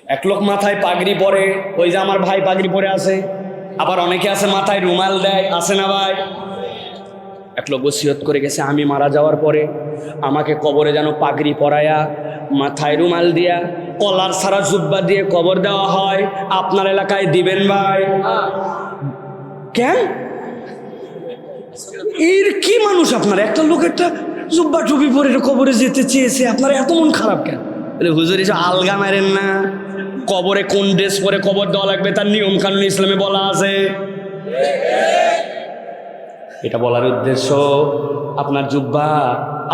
এক লোক মাথায় পাগড়ি পরে, ওই যে আমার ভাই পাগড়ি পরে আছে, আবার অনেকে আছে মাথায় রুমাল দেয়, আছে না ভাই? এক লোক ওসিয়ত করে গেছে, আমি মারা যাওয়ার পরে আমাকে কবরে যেন পাগড়ি পরায়া মাথায় রুমাল দিয়া কলার সারা জুব্বা দিয়ে কবর দেওয়া হয়। আপনার এলাকায় দিবেন ভাই? কেন? এর কি মানুষ আপনার? একটা লোক একটা জুব্বা টুপি পরে কবরে যেতে চেয়েছে, আপনার এত মন খারাপ কেন? হুজুর এসে আলগা মারেন না। কবরে কোন ড্রেস পরে কবর দেওয়া লাগবে তার নিয়ম কানুন ইসলামে বলা আছে। এটা বলার উদ্দেশ্য, আপনার জুব্বা,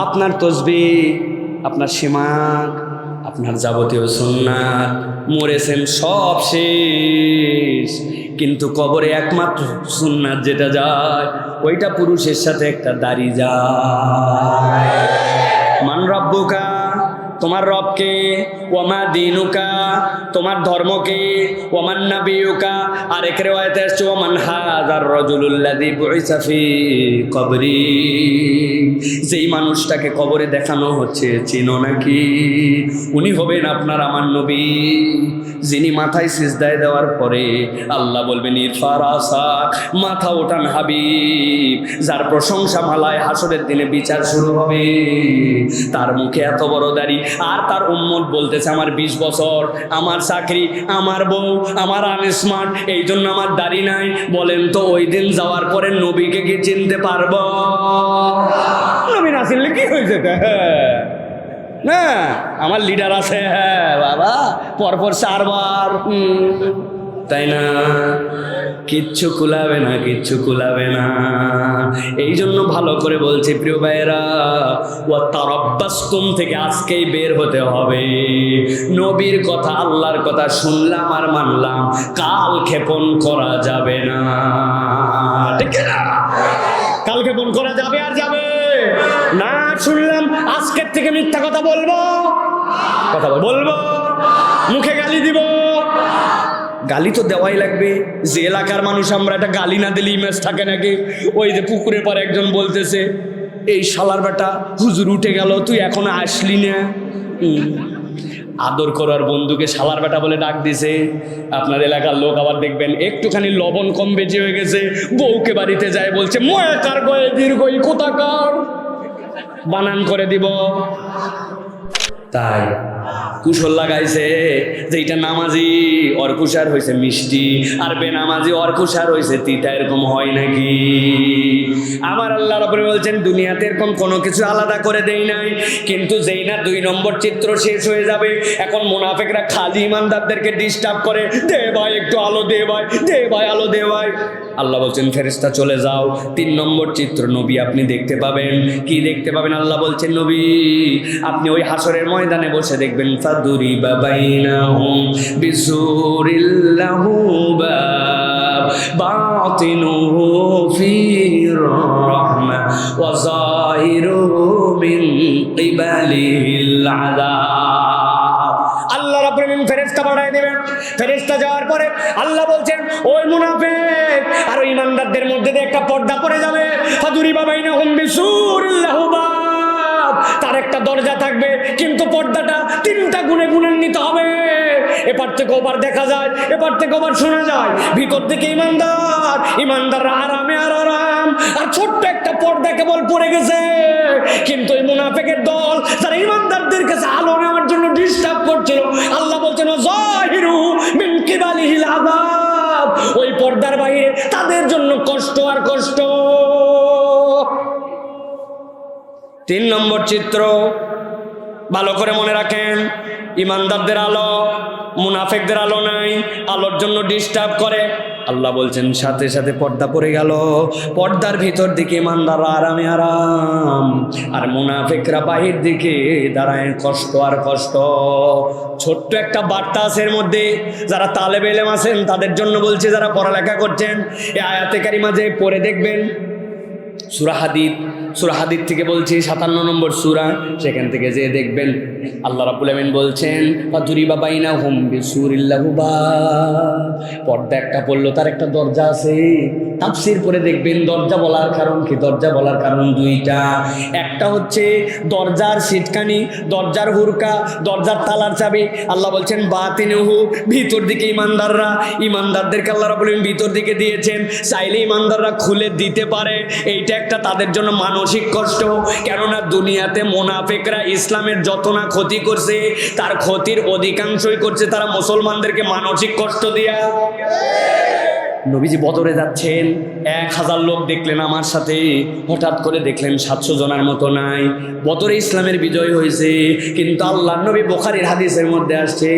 আপনার তসবিহ, আপনার সিমাক, আপনার যাবতীয় সুন্নাত মরেছেন সব শেষ, কিন্তু কবরে একমাত্র সুন্নাত যেটা যায় ওইটা পুরুষের সাথে একটা দাড়ি যায়। মান রব্বুকা, তোমার রবকে, ওয়ামা দিনুকা, তোমার ধর্মকে, ওয়ামান নাবিয়ুকা, আরেক রিওয়ায়াতে আসছে ওয়ামান হাযার রাজুলুল্লাযী বুইসা ফি কবরি, যেই মানুষটাকে কবরে দেখানো হচ্ছে চিনো নাকি? উনি হবেন আপনার আমার নবী, যিনি মাথায় সিজদায় দেওয়ার পরে আল্লাহ বলবেন ইরফা রাসাক, মাথা ওঠান হাবিব, যার প্রশংসা মালায় হাসরের দিনে বিচার শুরু হবে। তার মুখে এত বড় দাড়ি, আর তার উম্মত বলতেছে আমার 20 বছর, আমার চাকরি, আমার বউ, আমার আনস্মার্ট, এই জন্য আমার দাড়ি নাই। বলেন তো ওই দিন যাওয়ার পরে নবীকে কি চিনতে পারবো? নবী না চিনলে কি হয়েছে? না, আমার লিডার আছে, হ্যাঁ বাবা, পরপর 4 বার, তাই না? কিচ্ছু কুলাবে না, কিচ্ছু কুলাবে না। এই জন্য ভালো করে বলছি প্রিয় ভাইয়েরা, ও তারাব্বাসতুম থেকে আজকেই বের হতে হবে। নবীর কথা, আল্লাহর কথা শুনলাম আর মানলাম, কাল ক্ষেপণ করা যাবে না, ঠিক না? কাল ক্ষেপণ করা যাবে আর যাবে না। শুনলাম আজকের থেকে মিথ্যা কথা বলবো, কথা বলবো, মুখে গালি দিব। গালি তো দেওয়াই লাগবে, যে এলাকার মানুষ আমরা, একটা গালি না দিলে ইমেজ থাকে নাকি? ওই যে পুকুরের পর একজন বলতেছে, এই শালার বেটা হুজুর উঠে গেল, তুই এখনো আসলি না। আদর করার বন্ধুকে শালার বেটা বলে ডাক দিছে। আপনার এলাকার লোক আবার দেখবেন একটুখানি লবণ কম বেশি হয়ে গেছে, বউকে বাড়িতে যায় বলছে ময়াকার গয়ে দীর্ঘই কোথাকার, বানান করে দিব। তাই কুশল লাগাইছে যে এটা নামাজি অর্কুশার হয়েছে মিষ্টি, আর বেনামাজি অর্কুশার হয়েছে তিতা, এরকম হয় নাকি? আমার আল্লাহ রাব্বুল বলছেন দুনিয়াতে এরকম কোনো কিছু আলাদা করে দেই নাই, কিন্তু যেই না 2 নম্বর চিত্র শেষ হয়ে যাবে, এখন মুনাফিকরা খালি ইমানদারদেরকে ডিস্টার্ব করে, দে ভাই একটু আলো দে ভাই, দে ভাই আলো দে ভাই। আল্লাহ বলছেন ফেরেশতা চলে যাও, 3 নম্বর চিত্র নবী আপনি দেখতে পাবেন। কি দেখতে পাবেন? আল্লাহ বলছেন নবী আপনি ওই হাসরের ময়দানে বসে দেখবেন ফাদুরিবা বাইনাহুম বিসুরিল্লাহু বাব বাতিনুহু ফির রাহমা ওয়া যাহিরুহু মিন কিবালিহিল আযাব। আল্লাহ রাব্বুল আলামিন ফেরেশতা পাঠিয়ে দিবেন। ফেরেশতা যাওয়ার পরে আল্লাহ বলছেন ওই মুনাফিক আর ওই ইমানদারদের মধ্যে দিয়ে একটা পর্দা পড়ে যাবে। ফাদুরিবা বাইনাহুম বিসুরিল্লাহু বাব, তার একটা দরজা থাকবে, কিন্তু পর্দাটা 3টা গুণে গুণে নিতে হবে। এপার থেকে ওপার দেখা যায়, এপার থেকে ওপার শোনা যায়, ভিতর থেকে ইমানদার, ইমানদাররা আরামে আর আরাম, আর ছোট্ট একটা পর্দা কেবল পড়ে গেছে। কিন্তু এই মুনাফিকের দল যারা ইমানদারদের কাছে আলো নেওয়ার জন্য ডিস্টার্ব করছিল, আল্লাহ বলছেন যাহিরু মিন কিবালিহিল আযাব, ওই পর্দার বাইরে তাদের জন্য কষ্ট আর কষ্ট। 3 নম্বর চিত্র ভালো করে মনে রাখেন, ইমানদারদের আলো, মুনাফিকদের আলো নাই, আলোর জন্য ডিস্টার্ব করে। আল্লাহ বলছেন সাথে সাথে পর্দা পড়ে গেল, পর্দার ভিতর দিকে ইমানদাররা আরামে আরাম, আর মুনাফিকরা বাহির দিকে দাঁড়ায় কষ্ট আর কষ্ট। ছোট্ট একটা বার্তা আছে এর মধ্যে, যারা তালেব ইলম আছেন তাদের জন্য বলছে, যারা পড়ালেখা করছেন এই আয়াতে কারিমা যে পড়ে দেখবেন, সূরা হাদীদ থেকে বলছি 57 নম্বর সূরা, সেখান থেকে যে দেখবেন আল্লাহ রাব্বুল আমিন বলছেন ফাদুরিবা বাইনাহুম বিসুরিল লাহু বাব, পর্দা একটা পড়লো, তার একটা দরজা আছে। তাফসীর পড়ে দেখবেন দরজা বলার কারণ কি? দরজা বলার কারণ দুইটা। একটা হচ্ছে দরজার সিটকানি, দরজার হুরকা, দরজার তালার চাবি। আল্লাহ বলছেন বাতিনুহু, ভিতর দিকে ইমানদারদেরকে আল্লাহ রাব্বুল আমিন ভিতর দিকে দিয়েছেন, চাইলে ইমানদাররা খুলে দিতে পারে। এইটা একটা তাদের জন্য মানসিক কষ্ট। কেননা দুনিয়াতে মুনাফিকরা ইসলামের যত না ক্ষতি করছে, তার ক্ষতির অধিকাংশই করছে তারা মুসলমানদেরকে মানসিক কষ্ট দিয়া। নবীজি বদরে যাচ্ছেন, 1000 লোক দেখলেন আমার সাথে, হঠাৎ করে দেখলেন 700 জনের মতো নাই। বদরে ইসলামের বিজয় হয়েছে, কিন্তু আল্লাহর নবী বুখারীর হাদিসের মধ্যে আসছে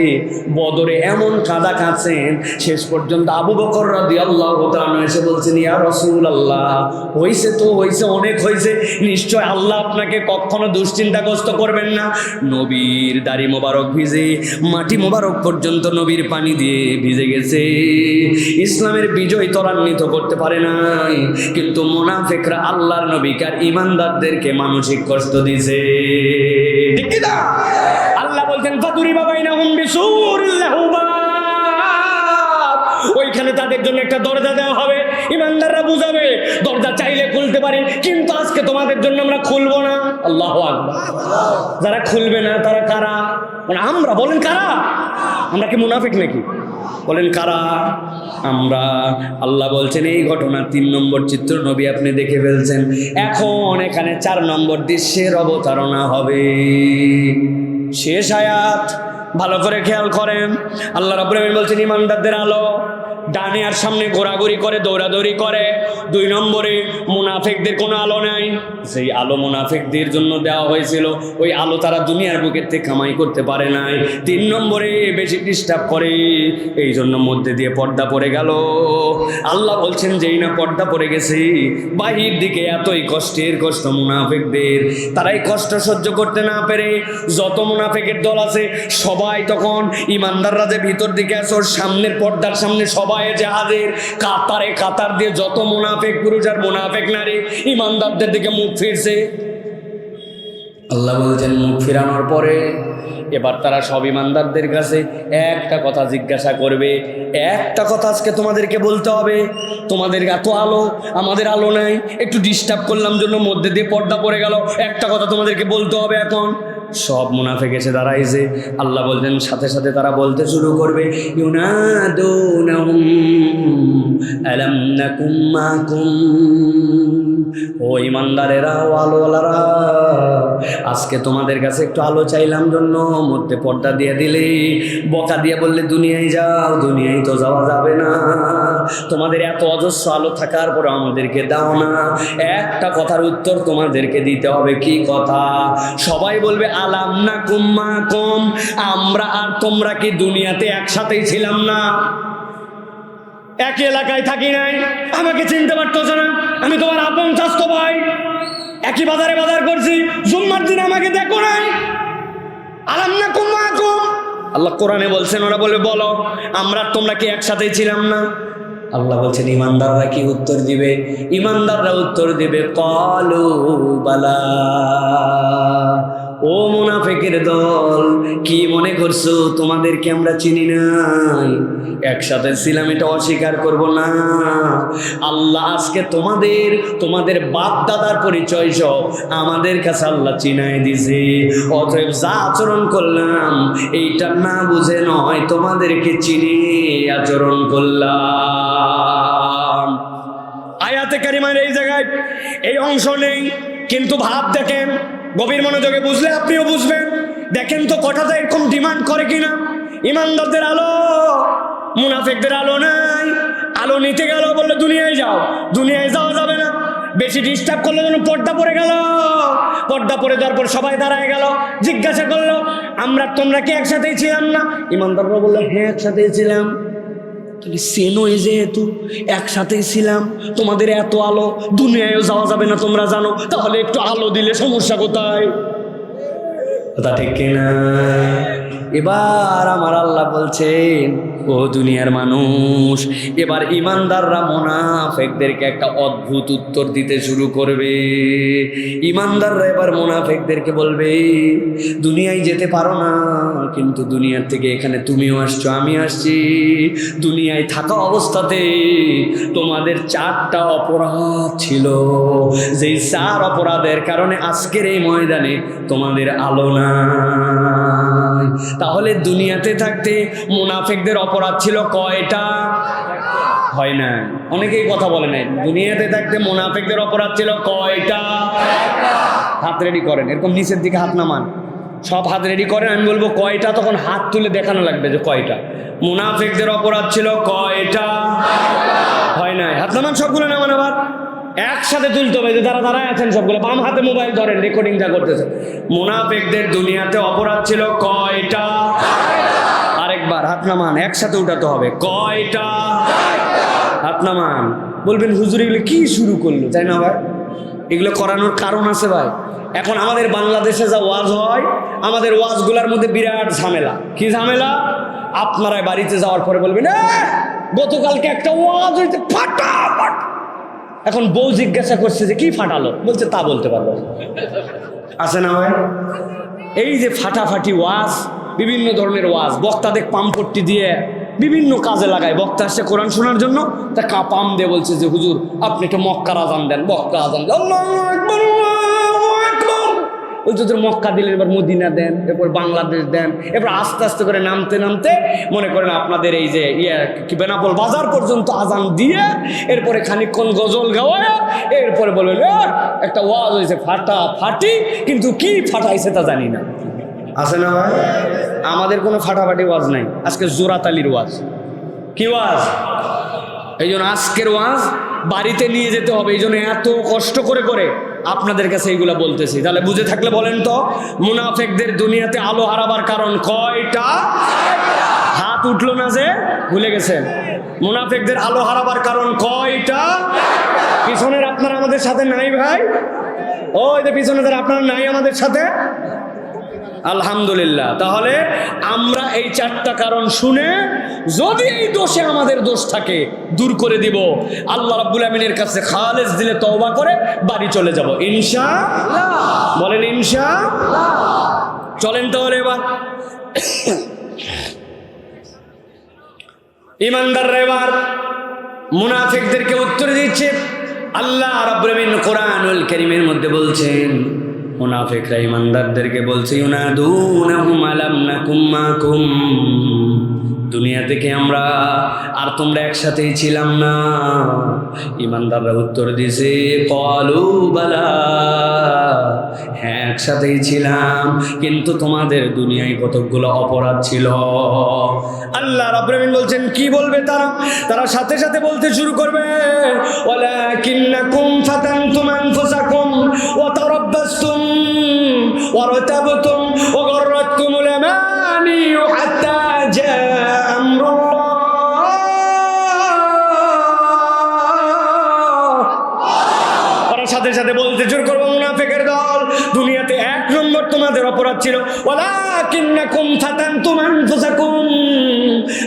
বদরে এমন কাঁদা কাঁদছেন, শেষ পর্যন্ত আবু বকর রাদিয়াল্লাহু তাআলা এসে বলছেন ইয়া রাসূলুল্লাহ, হয়েছে তো হয়েছে, অনেক হয়েছে, নিশ্চয় আল্লাহ আপনাকে কখনো দুশ্চিন্তাগ্রস্ত করবেন না। নবীর দাড়ি মোবারক ভিজে, মাটি মোবারক পর্যন্ত নবীর পানি দিয়ে ভিজে গেছে। ইসলামের বিজয় ত্বরান্বিত করতে পারে নাই, কিন্তু মুনাফিকরা আল্লাহর নবীকে আর ঈমানদারদেরকে মানসিক কষ্ট দিয়েছে। ঠিক কি না? আল্লাহ বলতেন ফাদুরিবা বাইনাহুম বিসুরিল লাহু বাব, ওইখানে তাদের জন্য একটা দরজা দেওয়া হবে। ঈমানদাররা বুঝাবে দরজা চাইলে খুলতে পারি, কিন্তু আজকে তোমাদের জন্য আমরা খুলবো না। আল্লাহু আকবার। যারা খুলবে না তারা কারা? মানে আমরা, বলেন কারা? আমরা কি মুনাফিক নাকি? বলেন কারা? আমরা। আল্লাহ বলছেন এই ঘটনা 3 নম্বর চিত্র নবী আপনি দেখে ফেলছেন। এখন এখানে 4 নম্বর দৃশ্যের অবতারণা হবে। শেষ আয়াত ভালো করে খেয়াল করেন। আল্লাহ রাব্বুল আমিন বলছেন ঈমানদারদের আলো ডানে আর সামনে ঘোরাঘুরি করে, দৌড়াদৌড়ি করে। 2 নম্বরে মুনাফিকদের কোনো আলো নাই, সেই আলো মুনাফিকদের জন্য দেওয়া হয়েছিল, ওই আলো তারা দুনিয়ার বুকের থেকে কামাই করতে পারে নাই। 3 নম্বরে বেশি ডিস্টার্ব করে, এই জন্য মধ্যে দিয়ে পর্দা পড়ে গেল। আল্লাহ বলছেন যেই না পর্দা পড়ে গেছে, বাহির দিকে এতই কষ্টের কষ্ট মুনাফিকদের, তারাই কষ্ট সহ্য করতে না পেরে যত মুনাফিকের দল আছে সবাই তখন ঈমানদাররা যে ভিতর দিকে আছে ওর সামনের পর্দার সামনে সবাই জাহাজের কাতার দিয়ে যত মুনাফিক পুরুষ আর মুনাফিক নারী ঈমানদারদের দিকে মুখ ফিরছে। আল্লাহ বলছেন মুখ ফিরানোর পরে এবার তারা সব ঈমানদারদের কাছে একটা কথা জিজ্ঞাসা করবে। একটা কথা আজকে তোমাদেরকে বলতে হবে, তোমাদের এত আলো, আমাদের আলো নাই, একটু ডিস্টার্ব করলাম জন্য মধ্যে দিয়ে পর্দা পড়ে গেল, একটা কথা তোমাদেরকে বলতে হবে। এখন সব মুনাফিক এসে দাঁড়াইছে। আল্লাহ বলছেন সাথে সাথে তারা বলতে শুরু করবে ইউনাদুনাহুম আলাম নাকুম মাকুম, ও ঈমানদারেরা, ও আলোওয়ালারা, আজকে তোমাদের কাছে একটু আলো চাইলাম জন্য মধ্যে পর্দা দিয়ে দিলে, বকা দিয়ে বললে দুনিয়ায় যাও, দুনিয়ায় তো যাওয়া যাবে না, তোমাদের এত অজস্র আলো থাকার পর আমাদেরকে দাও না। একটা কথার উত্তর তোমাদেরকে দিতে হবে। কি কথা? সবাই বলবে আলাম নাকুম মাকুম, আমরা আর তোমরা কি দুনিয়াতে একসাথেই ছিলাম না? একই এলাকায় থাকি নাই? আমাকে চিনতে পারতেছো না? আমি তোমার আপন চাচতো ভাই, একই বাজারে বাজার করছি, জুম্মার দিন আমাকে দেখো নাই? আলাম নাকুম মাকুম, আল্লাহ কোরআনে বলছেন। ওরা বলবে বলো আমরা তোমরা কি একসাথেই ছিলাম না? আল্লাহ বলছেন ঈমানদাররা কি উত্তর দিবে? ঈমানদাররা উত্তর দিবে ক্বালু বালা। ও মুনাফিকের দল, কি মনে করছো তোমাদেরকে আমরা চিনি নাই? একসাথে ছিলাম এটা অস্বীকার করব না। আল্লাহ আজকে তোমাদের বাপ দাদার পরিচয় সহ আমাদের কাছে আল্লাহ চিনাই দিছে। অতএব যা আচরণ করলাম এইটা না বুঝে নয়, তোমাদেরকে চিনি আচরণ করলাম। আয়াতে কারিমার এই জায়গায় এই অংশ নেই, কিন্তু ভাব দেখেন, গভীর মনোযোগে বুঝলে আপনিও বুঝবেন। দেখেন তো কথাটা এরকম ডিমান্ড করে কিনা। ঈমানদারদের আলো, মুনাফিকদের আলো নাই। আলো নিতে গেল, বললো দুনিয়ায় যাও, দুনিয়ায় যাওয়া যাবে না। বেশি ডিস্টার্ব করলে যেন পর্দা পড়ে গেল। পর্দা পড়ে যাওয়ার পর সবাই দাঁড়ায় গেল, জিজ্ঞাসা করলো তোমরা কি একসাথেই ছিলাম না? ঈমানদাররা বললো হ্যাঁ একসাথেই ছিলাম। সেনই যেহেতু একসাথেই ছিলাম, তোমাদের এত আলো, দুনিয়ায়ও যাওয়া যাবে না তোমরা জানো, তাহলে একটু আলো দিলে সমস্যা কোথায়? কথা ঠিক কিনা? এবার আমার আল্লাহ বলছেন, ও দুনিয়ার মানুষ, এবার ইমানদাররা মুনাফিকদেরকে একটা অদ্ভুত উত্তর দিতে শুরু করবে। ইমানদাররা এবার মুনাফিকদেরকে বলবে, দুনিয়ায় যেতে পারো না, কিন্তু দুনিয়ার থেকে এখানে তুমিও আসছো, আমি আসছি। দুনিয়ায় থাকা অবস্থাতে তোমাদের 4টা অপরাধ ছিল, যেই 4 অপরাধের কারণে আজকের এই ময়দানে তোমাদের আলো নাই। তাহলে দুনিয়াতে থাকতে মুনাফিকদের অপরাধ ছিল কয়টা? হয় না, অনেকেই কথা বলে নাই। দুনিয়াতে থাকতে মুনাফিকদের অপরাধ ছিল কয়টা? হাত রেডি করেন, এরকম নিচের দিকে হাত নামান, সব হাত রেডি করেন। আমি বলবো কয়টা, তখন হাত তুলে দেখানো লাগবে যে কয়টা। মুনাফিকদের অপরাধ ছিল কয়টা? হয় নাই, হাত নামান, সবগুলো নামান। আবার একসাথে তুলতে হবে, যে যারা দাঁড়ায় আছেন সবগুলো বাম হাতে মোবাইল ধরেন, রেকর্ডিংটা করতেছে। মুনাফিকদের দুনিয়াতে অপরাধ ছিল কয়টা? আরেকবার হাত নামান, একসাথে উঠাতে হবে। কয়টা? হাত নামান। বলবেন হুজুর এগুলো কি শুরু করলো, তাই না ভাই? এগুলো করানোর কারণ আছে ভাই। এখন আমাদের বাংলাদেশে যা ওয়াজ হয়, আমাদের ওয়াজগুলোর মধ্যে বিরাট ঝামেলা। কি ঝামেলা? আপনারাই বাড়িতে যাওয়ার পরে বলবেন, গতকালকে একটা ওয়াজ হইতে ফাটাফাট। এখন বউ জিজ্ঞাসা করছে যে কি ফাটালো, বলছে তা বলতে পারবো। আছে না ভাই? এই যে ফাটাফাটি ওয়াজ, বিভিন্ন ধরনের ওয়াজ, বক্তাদের পাম্পট্টি দিয়ে বিভিন্ন কাজে লাগায়। বক্তা আসছে কোরআন শোনার জন্য, তা পাম দিয়ে বলছে যে হুজুর আপনি একটু মক্কার আজান দেন, মক্কা আজান দেন, আল্লাহু আকবার, আল্লাহু আকবার। ওই যদি মক্কা দিলেন, এবার মদিনা দেন, এরপর বাংলাদেশ দেন, এরপর আস্তে আস্তে করে নামতে নামতে মনে করেন আপনাদের এই যে কি বেনাপোল বাজার পর্যন্ত আজান দিয়ে, এরপরে খানিকক্ষণ গজল গাওয়ায়, এরপরে বলবেন একটা ওয়াজ হয়েছে ফাটাফাটি, কিন্তু কি ফাটাইছে তা জানি না। আছে না ভাই? আমাদের কোনো ফাটাফাটি ওয়াজ নাই, আজকে জোরাতালির ওয়াজ। কি ওয়াজ? এই জন্য আজকের ওয়াজ বাড়িতে নিয়ে যেতে হবে। এই জন্য এত কষ্ট করে করে আপনাদের কাছে এইগুলা বলতেছি। তাহলে বুঝে থাকলে বলেন তো, মুনাফিকদের দুনিয়াতে আলো হারাবার কারণ কয়টা? হাত উঠলো না যে, ভুলে গেছেন? মুনাফিকদের আলো হারাবার কারণ কয়টা? পিছনের আপনারা আমাদের সাথে নাই ভাই? ওই যে পিছনে আপনারা নাই আমাদের সাথে, আলহামদুলিল্লাহ। তাহলে আমরা এই 4টা কারণ শুনে, যদি এই দোষে আমাদের দোষ থাকে দূর করে দিব, আল্লাহ রাব্বুল আমিনের কাছে খালেস দিলে তওবা করে বাড়ি চলে যাব ইনশাআল্লাহ। বলেন ইনশাআল্লাহ। চলেন তাহলে এবার ইমানদাররা এবার মুনাফিকদেরকে উত্তর দিচ্ছে। আল্লাহ রাব্বুল আমিন কোরআনুল কারীমের মধ্যে বলছেন, মুনাফিকরা ইমানদারদেরকে বলছে, ইউনাদুনাহুম আলাম নাকুম মাকুম, দুনিয়া থেকে আমরা আর তোমরা একসাথেই ছিলাম না? ইমানদাররা উত্তর দিছে, ক্বালু বালা, হ্যাঁ একসাথেই ছিলাম, কিন্তু তোমাদের দুনিয়ায় কতগুলো অপরাধ ছিল। আল্লাহ রাব্বুল আমিন বলছেন, কি বলবে তারা? তারা সাথে সাথে বলতে শুরু করবে, ওয়ালাকিন্নাকুম ফাতানতুম আনফুসাকুম ওয়া তারাব্বাসতুম ওয়া রাতাবতুম ওয়া গাররাতকুমুল আমানি হাত্তা জা আমরুল্লাহ। তারা সাথে সাথে বলতে শুরু করবে, মুনাফিকের দল, দুনিয়াতে 1 নম্বর তোমাদের অপরাধ ছিল ওয়ালাকিন্নাকুম ফাতানতুম আনফুসাকুম,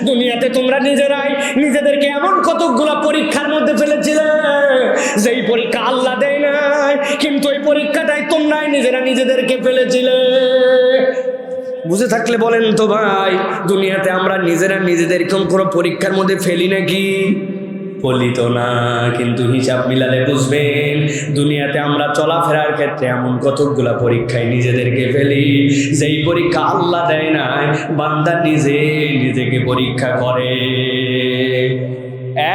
দুনিয়াতে তোমরা নিজেরাই নিজেদেরকে এমন কতগুলো পরীক্ষার মধ্যে ফেলেছিলে, যেই পরীক্ষা আল্লাহ দেয় নাই, কিন্তু এই পরীক্ষাটাই তোমরাই নিজেরা নিজেদেরকে ফেলেছিলে। বুঝে থাকলে বলেন তো ভাই, দুনিয়াতে আমরা নিজেরা নিজেদেরকে কোনো পরীক্ষার মধ্যে ফেলি নাকি? ফলিত না, কিন্তু হিসাব মিলালে বুঝবেন দুনিয়াতে আমরা চলাফেরার ক্ষেত্রে এমন কতগুলা পরীক্ষায় নিজেদেরকে ফেলি, যেই পরীক্ষা আল্লাহ দেয় না, বান্দা নিজে নিজেকে পরীক্ষা করে।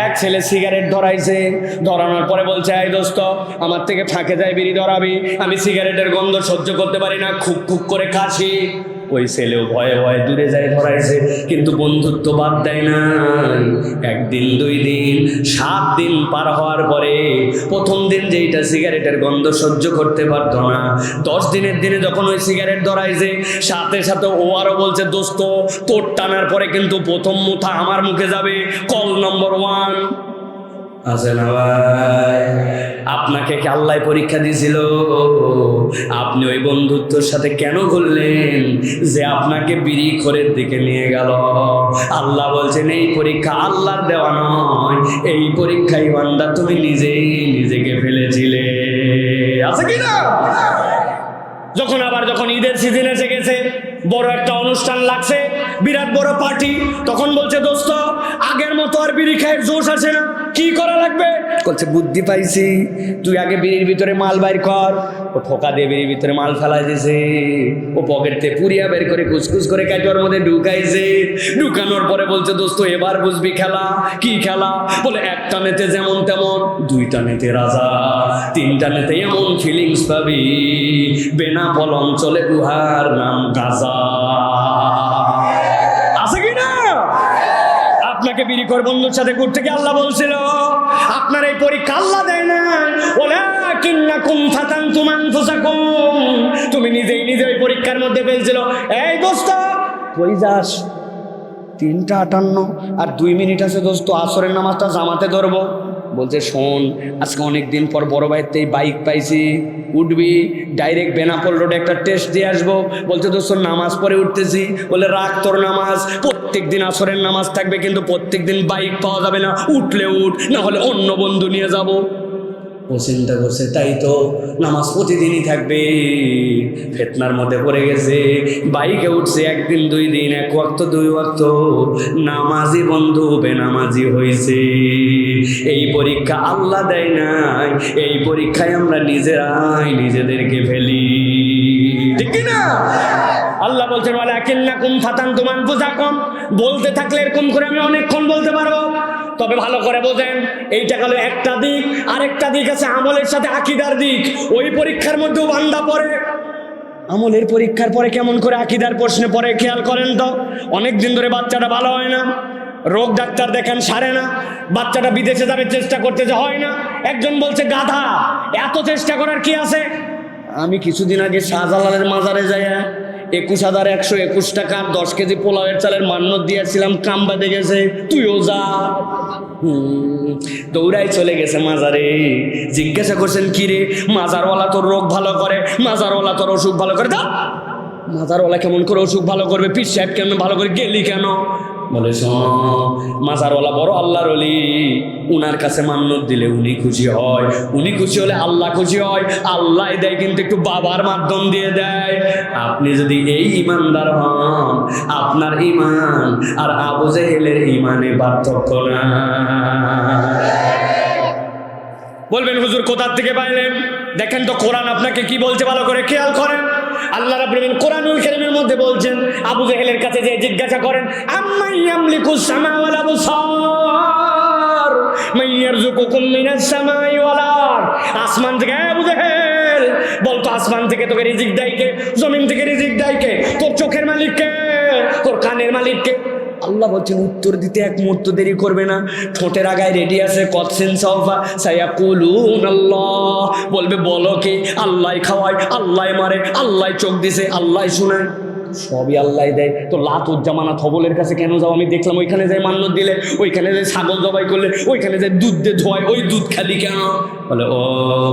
এক ছেলে সিগারেট ধরাইছে, ধরানোর পরে বলছে, এই দোস্ত আমার থেকে ফাঁকে যায় বিড়ি ধরাবি, আমি সিগারেটের গন্ধ সহ্য করতে পারি না, খুব খুব করে কাশি। ওই ছেলেও ভয়ে ভয়ে দূরে যায় ধরাইছে, কিন্তু বন্ধুত্ব বাদ দেয় না। 1 দিন 2 দিন 7 দিন পার হওয়ার পরে, প্রথম দিন যেইটা সিগারেটের গন্ধ সহ্য করতে পারতো না, 10 দিনের দিনে যখন ওই সিগারেট ধরাইছে, সাথে সাথে ও আরো বলছে, দোস্ত তোর টানার পরে কিন্তু প্রথম মুঠা আমার মুখে যাবে, কল নম্বর 1। আছে না ভাই? আপনাকে কি আল্লাহ পরীক্ষা দিয়েছিল? আপনি ওই বন্ধুত্বের সাথে কেন ঘুরলেন যে আপনাকে বিড়ি খোরের দিকে নিয়ে গেল? আল্লাহ বলছেন এই পরীক্ষা আল্লাহর দেওয়া নয়, এই পরীক্ষায় বান্দা তুমি নিজেই নিজেকে ফেলেছিলে। আছে কি না? যখন ঈদের সিজন এসে গেছে, বড় একটা অনুষ্ঠান লাগছে, বিরাট বড় পার্টি, তখন বলছে দোস্ত আগের মতো আর বিড়ি খায়ের জোশ আসে না, কি করা লাগবে? বলছে বুদ্ধি পাইছি, তুই আগে বিড়ির ভিতরে মাল বাইর কর। ও ঠোকা দিয়ে বিড়ির ভিতরে মাল ফেলাই দিয়েছে, ও পকেটে পুরিয়া বের করে কুচকুচ করে কাটোয়ার মধ্যে ঢুকাইছে। ঢুকানোর পরে বলছে দোস্ত এবার বুঝবি খেলা। কি খেলা? বলে একটা নেতে যেমন তেমন, দুইটা নেতে রাজা, তিনটা নেতে এমন ফিলিংস পাবি, বেনা পল অঞ্চলে গুহার নাম গাজা। আছে কি না? আপনাকে বিড়ি করে বন্ধুর সাথে ঘুরতে গিয়ে আল্লাহ বলছিল আপনার এই পরীক্ষা আল্লাহ দেয় না, ওয়ালাকিন্নাকুম ফাতানতুম আনফুসাকুম, তুমি নিজেই নিজে ওই পরীক্ষার মধ্যে ফেলছিল। এই দোস্ত কই যাস? 3:58 আর 2 মিনিট আছে দোস্ত, আসরের নামাজটা জামাতে ধরবো। বলছে শোন, আজকে অনেকদিন পর বড় ভাইয়ের এই বাইক পাইছি, উঠবি, ডাইরেক্ট বেনাপোল রোডে একটা টেস্ট দিয়ে আসবো। বলছে দোস্ত নামাজ পড়ে উঠতেছি। বলে রাখ তোর নামাজ, প্রত্যেক দিন আসরের নামাজ থাকবে, কিন্তু প্রত্যেক দিন বাইক পাওয়া যাবে না, উঠলে উঠ, না হলে অন্য বন্ধু নিয়ে যাবো। ও চিন্তা করছে তাই তো, নামাজ প্রতিদিনই থাকবে। ফেতনার মধ্যে পড়ে গেছে, বাইকে উঠছে, একদিন 2 দিন, 1 ওয়াক্ত 2 ওয়াক্ত, নামাজি বন্ধু বেনামাজি হয়েছে। এই পরীক্ষা আল্লাহ দেয় নাই, এই পরীক্ষায় আমরা নিজেরাই নিজেদেরকে ফেলি। ঠিক না? আল্লাহ বলছেন ওয়ালাকিন্নাকুম ফাতানতুম আনফুসাকুম। বলতে থাকলে এরকম করে আমি অনেকক্ষণ বলতে পারবো, তবে ভালো করে বোঝেন, এইটা গেল একটা দিক। আরেকটা দিক আছে আমলের সাথে আকীদার দিক। ওই পরীক্ষার মধ্যেও বান্দা পড়ে। আমলের পরীক্ষার পরে কেমন করে আকীদার প্রশ্নে পড়ে খেয়াল করেন তো। অনেক দিন ধরে বাচ্চাটা ভালো হয় না, রোগ ডাক্তার দেখেন সারে না, বাচ্চাটা বিদেশে যাবে চেষ্টা করতেছে, হয় না। একজন বলছে গাধা, এত চেষ্টা করার কি আছে? আমি কিছুদিন আগে শাহজালালের মাজারে যাই 21,121 টাকা 10 কেজি পোলাওয়ের চালের মান্যত দিয়েছিলাম, কাম বাদে গেছে, তুইও যা। দৌড়াই চলে গেছে মাজারে। জিজ্ঞাসা করছেন কি রে? মাজারওয়ালা তোর রোগ ভালো করে, মাজারওয়ালা তোর অসুখ ভালো করে। দা মাজারওয়ালা কেমন করে অসুখ ভালো করবে? পীর সাহেব কেমন ভালো করে গেলি কেন? বলে শোনো, মাজারওয়ালা বড় আল্লাহর ওলি, উনার কাছে মান্যত দিলে উনি খুশি হয়, উনি খুশি হলে আল্লাহ খুশি হয়। আল্লাহ দেয় কিন্তু একটু বাবার মাধ্যম দিয়ে দেয়। আপনি যদি এই ইমানদার হন, আপনার ইমান আর আবু জেহেলের ইমানে পার্থক্য না। বলবেন হুজুর কোথার থেকে পাইলেন? দেখেন তো কোরআন আপনাকে কি বলছে, ভালো করে খেয়াল করেন। আল্লাহ রাব্বুল আলামিন কোরআনুল কারীমের মধ্যে বলছেন, আবু জেহেলের কাছে যে জিজ্ঞাসা করেন, আম্মান ইয়ামলিকুস সামা ওয়াল আবসার মান ইয়ারযুকুকুম মিনাস সামাই ওয়াল আরদ। আসমান থেকে, আবু জেহেল বলতো, আসমান থেকে তোকে রিজিক দেয় কে? জমিন থেকে রিজিক দেয় কে? তোর চোখের মালিক কে? তোর কানের মালিক কে? আল্লাহ বলছেন উত্তর দিতে এক মুহূর্ত দেরি করবে না, ঠোঁটের আগায় রেডি আছে, কতসিন সাওফা সায়াকুলুন আল্লাহ, বলবে বলো কি? আল্লাহ খাওয়ায়, আল্লাহ মারে, আল্লাহ চোখ দিছে, আল্লাহ শোনায়, সবই আল্লাহ দেয়। তো লাতুজ্জামানা থবলের কাছে কেন যাও? আমি দেখলাম ওইখানে যাই মান্যত দিলে, ওইখানে যাই ছাগল জবাই করলে, ওইখানে যাই দুধ দিয়ে ধোয়, ওই দুধ খালি কেন? বলে ও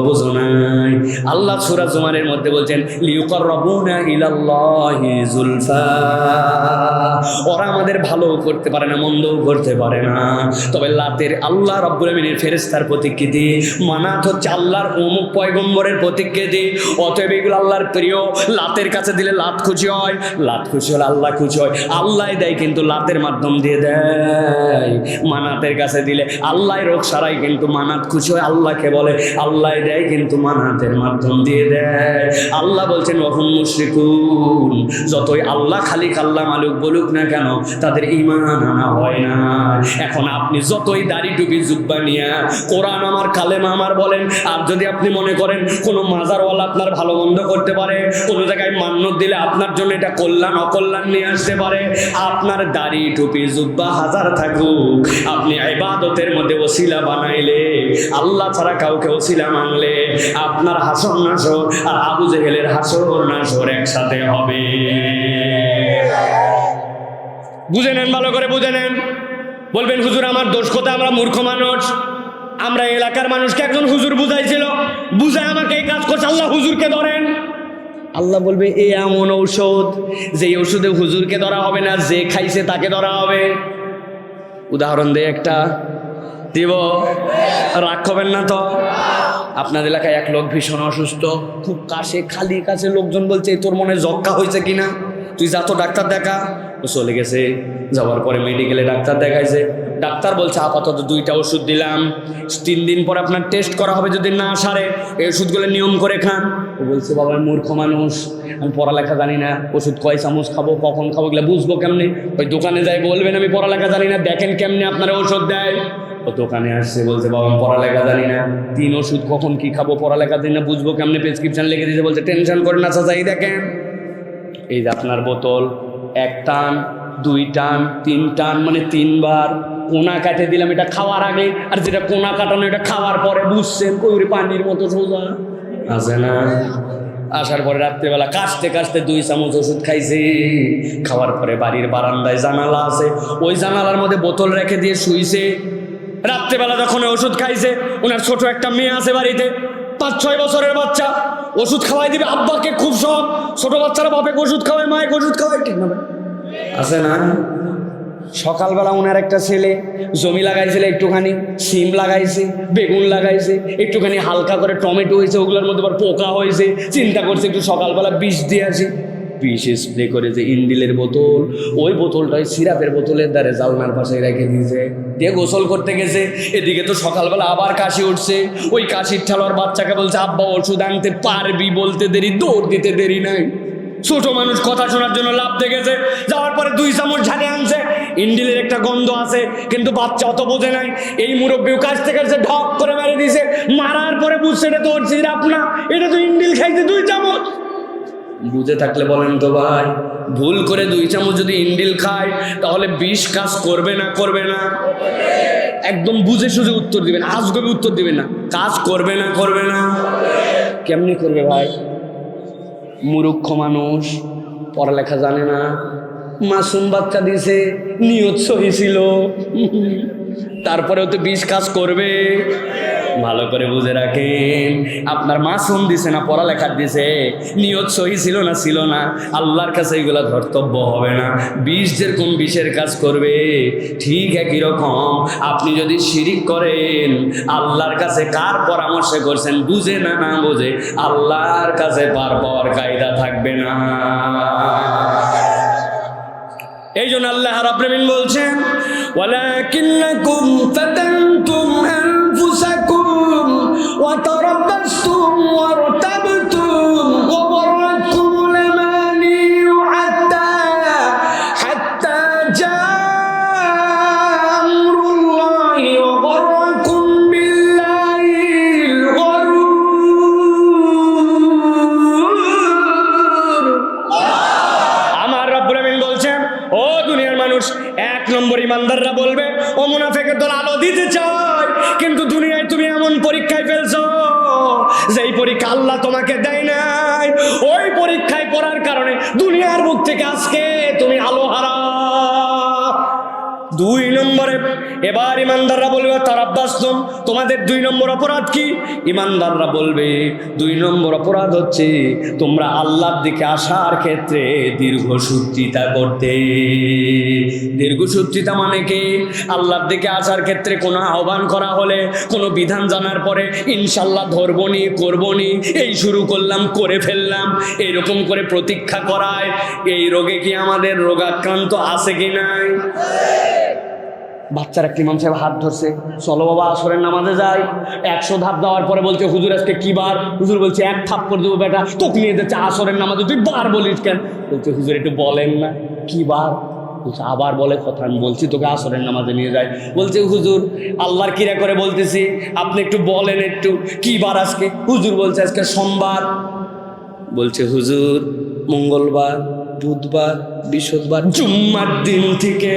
বুঝো নাই, আল্লাহ সূরা জুমারের মধ্যে বলছেন লিয়ুকাররাবুনা ইলাল্লাহি যুলফা, ওরা আমাদের ভালো করতে পারে না, মন্দও করতে পারে না, তবে লাতের আল্লাহ রাব্বুল আমিনের ফেরেশতার প্রতিকৃতি, মানাত হচ্ছে আল্লাহর অমুক পয়গম্বরের প্রতিকৃতি, অতএব এগুলো আল্লাহর প্রিয়। লাতের কাছে দিলে লাত খুশি হয়, লাত খুশি হলে আল্লাহ খুশি হয়। আল্লাহ দেয় কিন্তু লাতের মাধ্যম দিয়ে দেয়। মানাতের কাছে দিলে আল্লাহ রোগ সারাই, কিন্তু মানাত খুশি হয়, আল্লাহকে বলে, আল্লাহ দেয় কিন্তু মানাতের মাধ্যম দিয়ে দেয়। আল্লাহ বলছেন ওয়াহুম মুশরিকুন, যতই আল্লাহ খালিক আল্লাহ মালিক বলুক না কেন, তাদের ঈমান আনা হয় না। এখন আপনি যতই দাড়ি টুপি জুব্বা নিয়া কোরআন আমার কালেমা আমার বলেন, আর যদি আপনি মনে করেন কোনো মাজারওয়ালা আপনার ভালো মন্দ করতে পারে, কোনো জায়গায় মান্যত দিলে আপনার জন্য এটা কল্যাণ অকল্যাণ নিয়ে আসতে পারে, আপনার দাড়ি টুপি জুব্বা হাজার থাকুক, আপনি ইবাদতের মধ্যে ওসিলা বানাইলে, আল্লাহ ছাড়া কাউকে ওসিলা মানলে, আপনার হাসর নাসর আর আবু জেহেলের হাসর নাসর একসাথে হবে। বুঝে নেন, ভালো করে বুঝে নেন। বলবেন হুজুর আমার দোষ কোথায়? আমরা মূর্খ মানুষ। আমরা এলাকার মানুষকে একজন হুজুর বুঝাইছিল, বুঝায় আমাকে এই কাজ করছে, আল্লাহ হুজুরকে ধরেন। আল্লাহ বলবে এ এমন ঔষধ, যে ওষুধে হুজুরকে ধরা হবে না, যে খাইছে তাকে ধরা হবে। উদাহরণ দেয় একটা, দিব? রাগ করবেন না তো? আপনার এলাকায় এক লোক ভীষণ অসুস্থ, খুব কাশে, খালি কাছে, লোকজন বলছে তোর মনে যক্কা হয়েছে কিনা, তুই যা তো ডাক্তার দেখা। ও চলে গেছে, যাওয়ার পরে মেডিকেলে ডাক্তার দেখাইছে, ডাক্তার বলছে আপাতত 2টা ওষুধ দিলাম, 3 দিন পর আপনার টেস্ট করা হবে, যদি না সারে এই ওষুধগুলো নিয়ম করে খান। ও বলছে বাবা আমি মূর্খ মানুষ, আমি পড়ালেখা জানি না, ওষুধ কয় চামচ খাবো, কখন খাবো, এগুলো বুঝবো কেমনে? ওই দোকানে যাই বলবেন আমি পড়ালেখা জানি না, দেখেন কেমনে আপনারা ওষুধ দেয়। ও দোকানে আসছে, বলছে বাবা আমি পড়ালেখা জানি না, 3 ওষুধ কখন কি খাবো, পড়ালেখা জানি না, বুঝবো কেমনে? প্রেসক্রিপশন লিখে দিয়েছে, বলছে টেনশন করেন না চাচা, এই দেখেন, এই যে আপনার বোতল, 1 টান 2 টান 3 টান, মানে 3 বার কোনা কাটে দিলাম এটা খাওয়ার আগে, আর যেটা কোনা কাটানো এটা খাওয়ার পরে। বুঝছেন? কই পানির মতো সোজা আছে না? আসার পরে রাত্রেবেলা কাশতে কাশতে 2 চামচ ওষুধ খাইছে। খাওয়ার পরে বাড়ির বারান্দায় জানালা আছে, ওই জানালার মধ্যে বোতল রেখে দিয়ে শুইছে। রাত্রেবেলা যখন ওষুধ খাইছে, ওনার ছোট একটা মেয়ে আছে বাড়িতে, 5-6 বছরের বাচ্চা, ওষুধ খাওয়াই দিবে আব্বাকে, খুব শখ। ছোট বাচ্চারা বাপেকে ওষুধ খাওয়ায়, মায়ের ওষুধ খাওয়ায়, ঠিক না আছে না? সকালবেলা ওনার একটা ছেলে জমি লাগাইছিল, একটুখানি সিম লাগাইছে, বেগুন লাগাইছে, একটুখানি হালকা করে টমেটো হয়েছে, ওগুলোর মধ্যে আবার পোকা হয়েছে। চিন্তা করছে একটু সকালবেলা বিষ দিয়ে আসি, বিষ স্প্রে করেছে। ইন্ডিলের বোতল, ওই বোতলটাই সিরাপের বোতলের দ্বারে জালনার পাশে রেখে দিয়েছে, দিয়ে গোসল করতে গেছে। এদিকে তো সকালবেলা আবার কাশি উঠছে, ওই কাশির ঠালোর বাচ্চাকে বলছে আব্বা ওষুধ আনতে পারবি, বলতে দেরি, দৌড় দিতে দেরি নাই। ছোট মানুষ কথা শোনার জন্য লাভ দেখেছে, যাওয়ার পরে 2 চামচ ঝাড়ে আনছে। ইন্ডিলের একটা গন্ধ আছে, কিন্তু বাচ্চা অত বোঝে নাই। এই মুরব্বিও কাছতে কাছতে ঢক করে মেরে দিছে, মারার পরে বুঝছে এটা তো ওর সিরাপ না, এটা তো ইন্ডিল খাইছে 2 চামচ। বুঝে থাকলে বলেন তো ভাই, ভুল করে 2 চামচ যদি ইন্ডিল খায় তাহলে বিষ কাজ করবে না? করবে না? একদম বুঝে সুঝে উত্তর দিবেন, আজগবি উত্তর দিবেন না। কাজ করবে না? করবে না? কেমনি করবে ভাই? মূর্খ মানুষ, পড়ালেখা জানে না, মাসুম বাচ্চা দিছে, নিয়ত সহি ছিল, তারপরেও তো বিষ কাজ করবে। ভালো করে বুঝে রাখেন, আপনার মাসুম দিছে না, পড়ালেখার দিছে, নিয়ত সহি ছিল না, ছিল না, আল্লাহর কাছে এগুলো ধর্তব্য হবে না। বিষ যেরকম বিষের কাজ করবে, ঠিক একই রকম আপনি যদি শিরিক করেন, আল্লাহর কাছে কার পরামর্শে করছেন, বুঝে না না বুঝে, আল্লাহর কাছে পার পাওয়ার কায়দা থাকবে না। এই জন্য আল্লাহ রাব্বুল আলামিন বলছেন ওয়ালাকিন্নাকুম ফাতানতুম আনফুসাকুম ওয়া তারাব্বাসতুম ওয়া রাতাবতুম ওয়া গharratkumul amaniyu hatta jaa amrullahi wa gharrakum billahil gharur। আমার রাব্বুল আলামিন বলছেন, ও দুনিয়ার মানুষ, 1 নম্বর ইমানদাররা বলবে ও মুনাফিকের দল আলো দিতে চায়, কিন্তু দুনিয়ায় তুমি এমন পরীক্ষায় ফেলছো যেই পরীক্ষা আল্লাহ তোমাকে দেয় নাই। ওই পরীক্ষায় পড়ার কারণে দুনিয়ার মুখ থেকে আজকে তুমি আলো হারা। 2 নম্বরে এবার ইমানদাররা বলবে তারাব্বাসতুম, তোমাদের 2 নম্বর অপরাধ কি? ইমানদাররা বলবে 2 নম্বর অপরাধ হচ্ছে তোমরা আল্লাহর দিকে আসার ক্ষেত্রে দীর্ঘসূত্রিতা করতে। দীর্ঘসূত্রিতা মানে কি? আল্লাহর দিকে আসার ক্ষেত্রে কোনো আহ্বান করা হলে, কোনো বিধান জানার পরে ইনশাল্লাহ ধরবনি, করবনি, এই শুরু করলাম, করে ফেললাম, এরকম করে প্রতীক্ষা করায়। এই রোগে কি আমাদের রোগাক্রান্ত আছে কি নাই? বাচ্চারা ইমাম সাহেব হাত ধরছে, চলো বাবা আসরের নামাজে যাই। 100 ধাপ দেওয়ার পরে বলছে হুজুর আজকে কি বার? হুজুর বলছে 1 থাপ করে দেবো বেটা, তোকে নিয়ে যাচ্ছে আসরের নামাজে, তুই বার বলিস কেন? বলছে হুজুর একটু বলেন না কি বার? বলছে আবার বলে কথা, আমি বলছি তোকে আসরের নামাজে নিয়ে যাই। বলছে হুজুর আল্লাহর কিরা করে বলতেছি, আপনি একটু বলেন একটু কি বার আজকে? হুজুর বলছে আজকে সোমবার। বলছে হুজুর মঙ্গলবার, বুধবার, বৃহস্পতিবার, জুম্মার দিন থেকে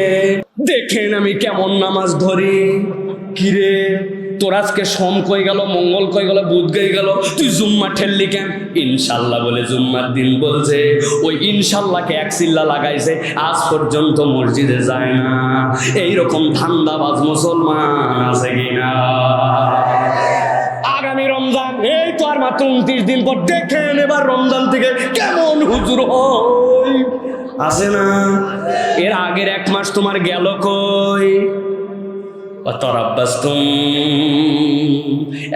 দেখেন আমি কেমন নামাজ ধরি। কিরে তোর আজকে সোম কই গেল, মঙ্গল কই গেল, বুধ কই গেল, তুই জুম্মা ঠেললি কেন? ইনশাল্লাহ বলে জুম্মার দিন বলছে। ওই ইনশাল্লাহকে এক চিল্লা লাগাইছে, আজ পর্যন্ত মসজিদে যায় না। এইরকম ধান্দাবাজ মুসলমান আছে কিনা? আগামী রমজান এই তো আর মাত্র 29 দিন পর, দেখেন এবার রমজান থেকে কেমন হুজুর হয়। আছে না? এর আগের 1 মাস তোমার গেল কই?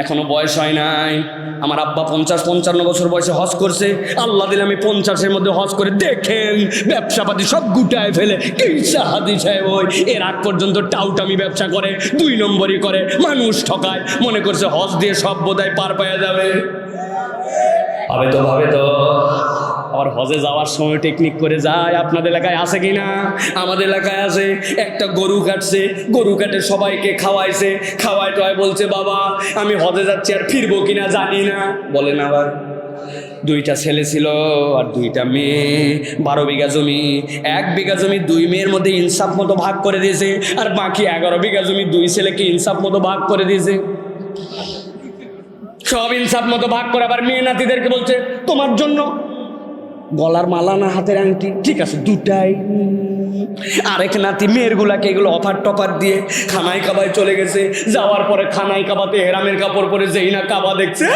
এখনো বয়স হয় নাই। আমার আব্বা 50-55 বছর বয়সে হজ করছে। আল্লাহ দিলে আমি 50-এর মধ্যে হজ করে দেখেন ব্যবসাপাতি সব গুটায় ফেলে কি সাহাদি সাহেব ওই এর আগ পর্যন্ত টাউটামি ব্যবসা করে, 2 নম্বরই করে, মানুষ ঠকায়, মনে করছে হজ দিয়ে সব বোধহয় পার পাওয়া যাবে। ভাবে তো আর হজে যাওয়ার সময় টেকনিক করে যায়। আপনাদের এলাকায় আছে কিনা? আমাদের এলাকায় আছে। একটা গরু কাটছে, গরু কাটে সবাইকে খাওয়াইছে, খাওয়াই টয় বলছে বাবা আমি হজে যাচ্ছি, আর ফিরবো কিনা জানি না। বলেন আবার 2টা ছেলে ছিল আর 2টা মেয়ে, 12 বিঘা জমি। 1 বিঘা জমি 2 মেয়ের মধ্যে ইনসাফ মতো ভাগ করে দিয়েছে, আর বাকি 11 বিঘা জমি 2 ছেলেকে ইনসাফ মতো ভাগ করে দিয়েছে। সব ইনসাফ মতো ভাগ করে আবার মেয়ে নাতিদেরকে বলছে তোমার জন্য গলার মালা না হাতের আংটি, ঠিক আছে 2টাই। আরেক নাতি মেয়ের গুলাকে এগুলো অফার টফার দিয়ে খানায় কাবায় চলে গেছে। যাওয়ার পরে খানায় কাবাতে হেরামের কাপড় পরে যেই না কাবা দেখছে,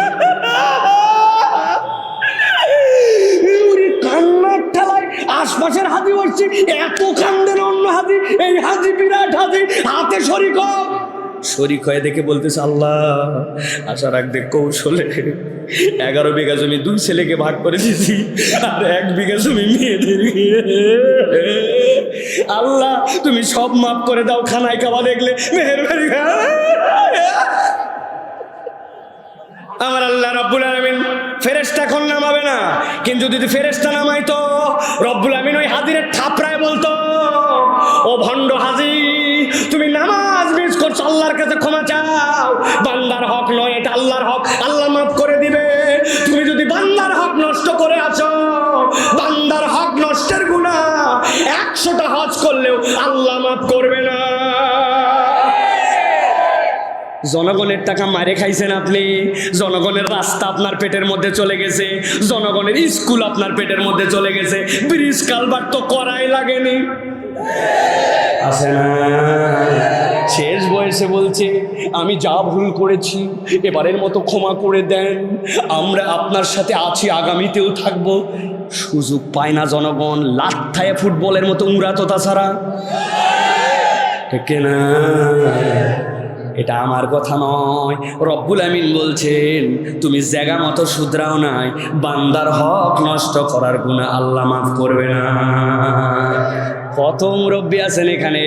কান্নার ঠেলায় আশপাশের হাজি বলছি এত কান্দেন অন্য হাজি, এই হাজি বিরাট হাজি, হাতে শরিক হয়ে দেখে বলতেছে আল্লাহ আশা রাখবে কৌশলে 11 বিঘা জমি 2 ছেলেকে ভাগ করে দিয়েছি, আর 1 বিঘা জমি মেয়েদের। আল্লাহ তুমি সব মাফ করে দাও, খানায় কাবা দেখলে মেহেরবানি। আমার আল্লাহ রব্বুল আলামিন ফেরেশতা এখন নামাবে না, কিন্তু যদি ফেরেশতা নামাইতো রব্বুল আলামিন ওই হাজিরের থাপড়ায় বলতো ও ভণ্ড হাজি তুমি নামাজ মিস করছো, আল্লাহর কাছে ক্ষমা চাও, বান্দার হক নয় এটা আল্লাহর হক, আল্লাহ মাফ করে দিবে। তুমি যদি বান্দার হক নষ্ট করে আছো, বান্দার হক নষ্টের গুনাহ 100টা হজ করলেও আল্লাহ মাফ করবে না। জনগণের টাকা মারে খাইছেন আপনি, জনগণের রাস্তা আপনার পেটের মধ্যে চলে গেছে, জনগণের স্কুল আপনার পেটের মধ্যে চলে গেছে, ব্রিজ কালভার্ট তো করাই লাগেনি। আছে না? শেষ বয়সে বলছে আমি যা ভুল করেছি এবারের মতো ক্ষমা করে দেন, আমরা আপনার সাথে আছি, আগামীতেও থাকবো। সুযোগ পায় না জনগণ, লাথায় ফুটবলের মতো উড়াতো তাছাড়া, ঠিক না? এটা আমার কথা নয়, রব্বুল আমিন বলছেন তুমি জায়গা মতো শুধরাও নাই, বান্দার হক নষ্ট করার গুনাহ আল্লাহ মাফ করবে না। কত মুরব্বী আছেন এখানে,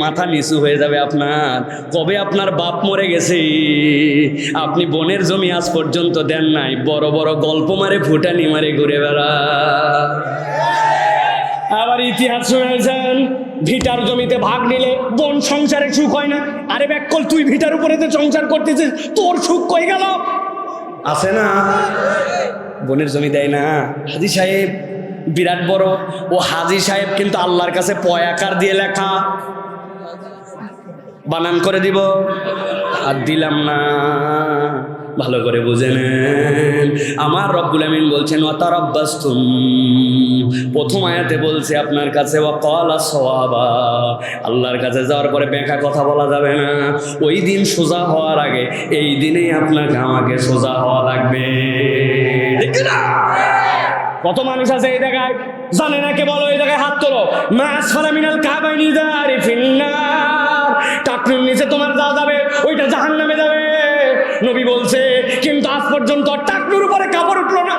মাথা নিচু হয়ে যাবে আপনার। কবে আপনার বাপ মরে গেছে, আপনি বোনের জমি আজ পর্যন্ত দেন নাই, বড় বড় গল্প মারে ফুটানি মারে ঘুরে বেড়া। আবার ইতিহাস শুনেছেন ভিটার জমিতে ভাগ নিলে বোন সংসারে সুখ হয় না। আরে ব্যাককল তুই ভিটার উপরে তো সংসার করতেছিস, তোর সুখ কই গেল? আছে না? বোনের জমি দেয় না। হাজী সাহেব বিরাট বড়, ও হাজী সাহেব কিন্তু আল্লাহর কাছে পয়াকার দিয়ে লেখা, বানান করে দিব আর দিলাম না। ভালো করে বুঝে নেন, আমার রব্বুল আমিন বলছেন ওয়াতারাব্বাসতুম, প্রথম আয়াতে বলছে আপনার কাছে ওয়াকালা সাওয়াবা, আল্লাহর কাছে যাওয়ার পরে বেঁকা কথা বলা যাবে না। ওই দিন সোজা হওয়ার আগে এই দিনেই আপনাকে আমাকে সোজা হওয়া লাগবে। ঠিক না? কত মানুষ আছে এই জায়গায় জানে না, কে বলো এই জায়গায় হাত তোলো, মা আসফালা মিনাল কাবাইনি দারি ফিন্নার, টাকনুর নিচে তোমার যা যাবে ওইটা জাহান্নামে যাবে নবী বলছে, কিন্তু আজ পর্যন্ত টাকনুর উপরে কাপড় উঠলো না।